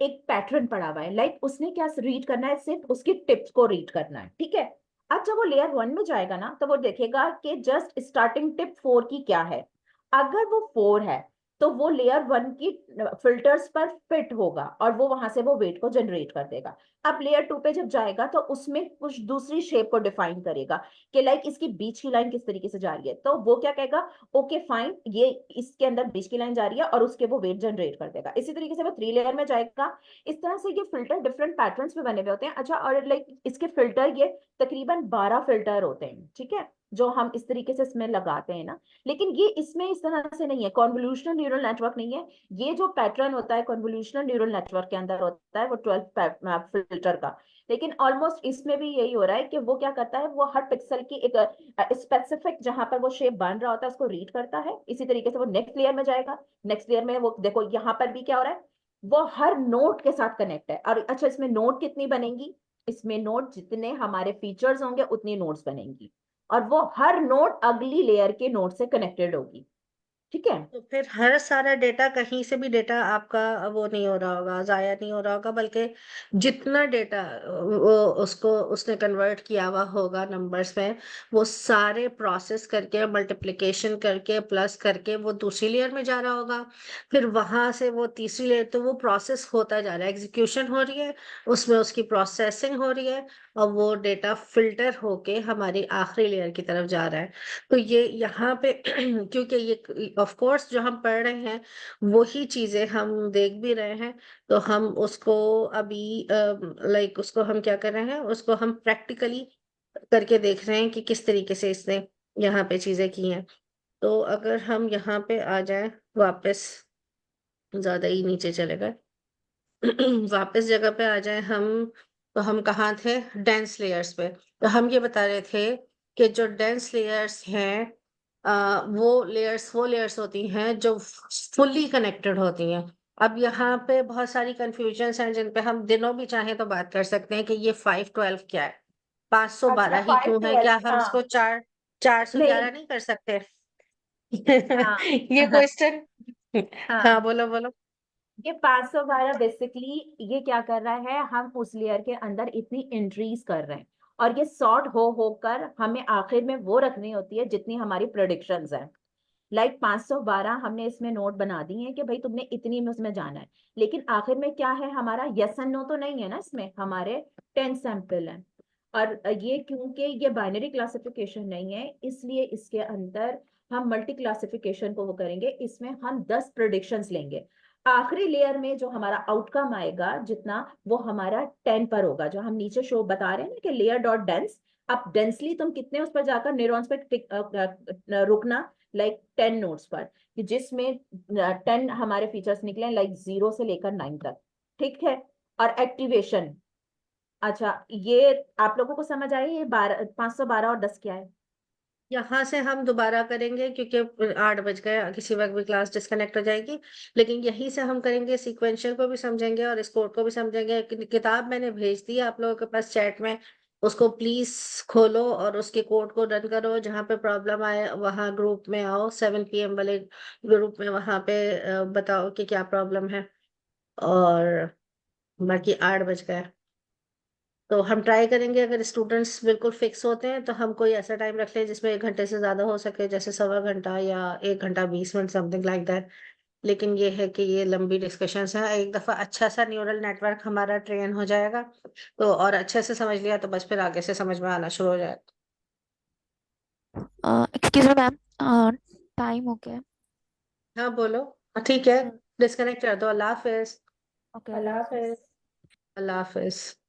एक पैटर्न पड़ा हुआ है, लाइक उसने क्या रीड करना है, सिर्फ उसकी टिप्स को रीड करना है, ठीक है। अब जब वो लेयर वन में जाएगा ना, तो वो देखेगा कि जस्ट स्टार्टिंग टिप फोर की क्या है। अगर वो फोर है तो वो लेयर वन की फिल्टर्स पर फिट होगा और वो वहां से वो वेट को जनरेट कर देगा। अब लेयर टू पे जब जाएगा तो उसमें कुछ दूसरी शेप को डिफाइन करेगा कि लाइक इसकी बीच की लाइन किस तरीके से जा रही है, तो वो क्या कहेगा, ओके फाइन, ये इसके अंदर बीच की लाइन जा रही है, और उसके वो वेट जनरेट कर देगा। इसी तरीके से वो थ्री लेयर में जाएगा। इस तरह से ये फिल्टर डिफरेंट पैटर्न्स में बने हुए होते हैं। अच्छा, और लाइक इसके फिल्टर ये तकरीबन 12 फिल्टर होते हैं, ठीक है, जो हम इस तरीके से इसमें लगाते हैं ना। लेकिन ये इसमें इस तरह से नहीं है, कॉन्वोल्यूशनल न्यूरल नेटवर्क नहीं है। ये जो पैटर्न होता है कॉन्वोल्यूशनल न्यूरल नेटवर्क के अंदर होता है वो 12 फिल्टर का। लेकिन ऑलमोस्ट इसमें भी यही हो रहा है कि वो क्या करता है, वो हर पिक्सल की एक स्पेसिफिक जहां पर वो शेप बन रहा होता है उसको रीड करता है, इसी तरीके से वो नेक्स्ट लेयर में जाएगा, नेक्स्ट लेयर में वो देखो यहाँ पर भी क्या हो रहा है, वो हर नोड के साथ कनेक्ट है। और अच्छा, इसमें नोड कितनी बनेंगी, इसमें नोड जितने हमारे फीचर्स होंगे उतनी नोड्स बनेंगी, और वो हर नोड अगली लेयर के नोड से कनेक्टेड होगी। ठीक है। तो फिर हर सारा डेटा, कहीं से भी डेटा आपका वो नहीं हो रहा होगा, जाया नहीं हो रहा होगा, बल्कि जितना डेटा वो उसको उसने कन्वर्ट किया हुआ होगा नंबर्स में, वो सारे प्रोसेस करके मल्टीप्लिकेशन करके प्लस करके वो दूसरी लेयर में जा रहा होगा। फिर वहां से वो तीसरी लेयर, तो वो प्रोसेस होता जा रहा है, एग्जीक्यूशन हो रही है, उसमें उसकी प्रोसेसिंग हो रही है, और वो डेटा फिल्टर होके हमारी आखिरी लेयर की तरफ जा रहा है। तो ये यहाँ पे क्योंकि ये ऑफ कोर्स जो हम पढ़ रहे हैं वही चीजें हम देख भी रहे हैं, तो हम उसको अभी लाइक उसको हम क्या कर रहे हैं, उसको हम प्रैक्टिकली करके देख रहे हैं कि किस तरीके से इसने यहाँ पे चीजें की हैं। तो अगर हम यहाँ पे आ जाएं वापस, ज्यादा ही नीचे चले गए वापस जगह पे आ जाए हम, तो हम कहाँ थे, डेंस लेयर्स पे। तो हम ये बता रहे थे कि जो डेंस लेयर्स हैं, वो लेयर्स होती हैं जो फुल्ली कनेक्टेड होती हैं। अब यहाँ पे बहुत सारी कंफ्यूजन्स हैं जिन पे हम दिनों भी चाहें तो बात कर सकते हैं कि ये 512 क्या है, अच्छा, 512 ही फाइव क्यों है, क्या ट्वेल्व हम हाँ। इसको 411 नहीं। नहीं कर सकते हाँ। ये क्वेश्चन हाँ, हाँ, बोलो बोलो। ये 512 बेसिकली ये क्या कर रहा है, हम उस लेयर के अंदर इतनी एंट्रीज कर रहे हैं, और ये सॉर्ट हो होकर हमें आखिर में वो रखनी होती है जितनी हमारी प्रोडिक्शंस हैं। लाइक 512 हमने इसमें नोट बना दी है कि भाई तुमने इतनी में उसमें जाना है, लेकिन आखिर में क्या है हमारा, यस एंड नो तो नहीं है ना, इसमें हमारे 10 सैंपल हैं। और ये क्योंकि ये बाइनरी क्लासिफिकेशन नहीं है, इसलिए इसके अंदर हम मल्टी क्लासिफिकेशन को वो करेंगे, इसमें हम 10 प्रोडिक्शंस लेंगे। आखिरी लेयर में जो हमारा आउटकम आएगा जितना, वो हमारा 10 पर होगा, जो हम नीचे शो बता रहे हैं ना कि लेयर डॉट डेंस। अब डेंसली तुम कितने उस पर जाकर न्यूरॉन्स पर रुकना, लाइक 10 नोड्स पर, कि जिसमें 10 हमारे फीचर्स निकले, लाइक 0 से लेकर 9 तक। ठीक है। और एक्टिवेशन, अच्छा ये आप लोगों को समझ आई, ये 512 और 10 क्या है? यहाँ से हम दोबारा करेंगे क्योंकि 8 बज गए, किसी वक्त भी क्लास डिस्कनेक्ट हो जाएगी। लेकिन यहीं से हम करेंगे, सीक्वेंशियल को भी समझेंगे और इस कोड को भी समझेंगे। किताब मैंने भेज दी है आप लोगों के पास चैट में, उसको प्लीज खोलो और उसके कोड को रन करो। जहाँ पे प्रॉब्लम आए वहाँ ग्रुप में आओ, 7 PM वाले ग्रुप में, वहाँ पे बताओ कि क्या प्रॉब्लम है। और बाकी 8 बज गए, तो हम ट्राई करेंगे अगर स्टूडेंट्स बिल्कुल फिक्स होते हैं तो हम कोई ऐसा टाइम रख लें जिसमें 1 घंटे से ज्यादा हो सके, जैसे सवा घंटा या 1 घंटा 20 मिनट, समथिंग लाइक दैट। लेकिन ये है कि ये लंबी डिस्कशंस है, एक दफा अच्छा सा न्यूरल नेटवर्क हमारा ट्रेन हो जाएगा तो, और अच्छे से समझ लिया तो बस फिर आगे से समझ में आना शुरू हो जाएगा। एक्सक्यूज मी मैम, टाइम हो गया है। हाँ बोलो। ठीक है, डिस्कनेक्ट कर दो। अल्लाह हाफिज। ओके, अल्लाह अल्लाह हाफिज। हाफिज। अल्लाह हाफिज।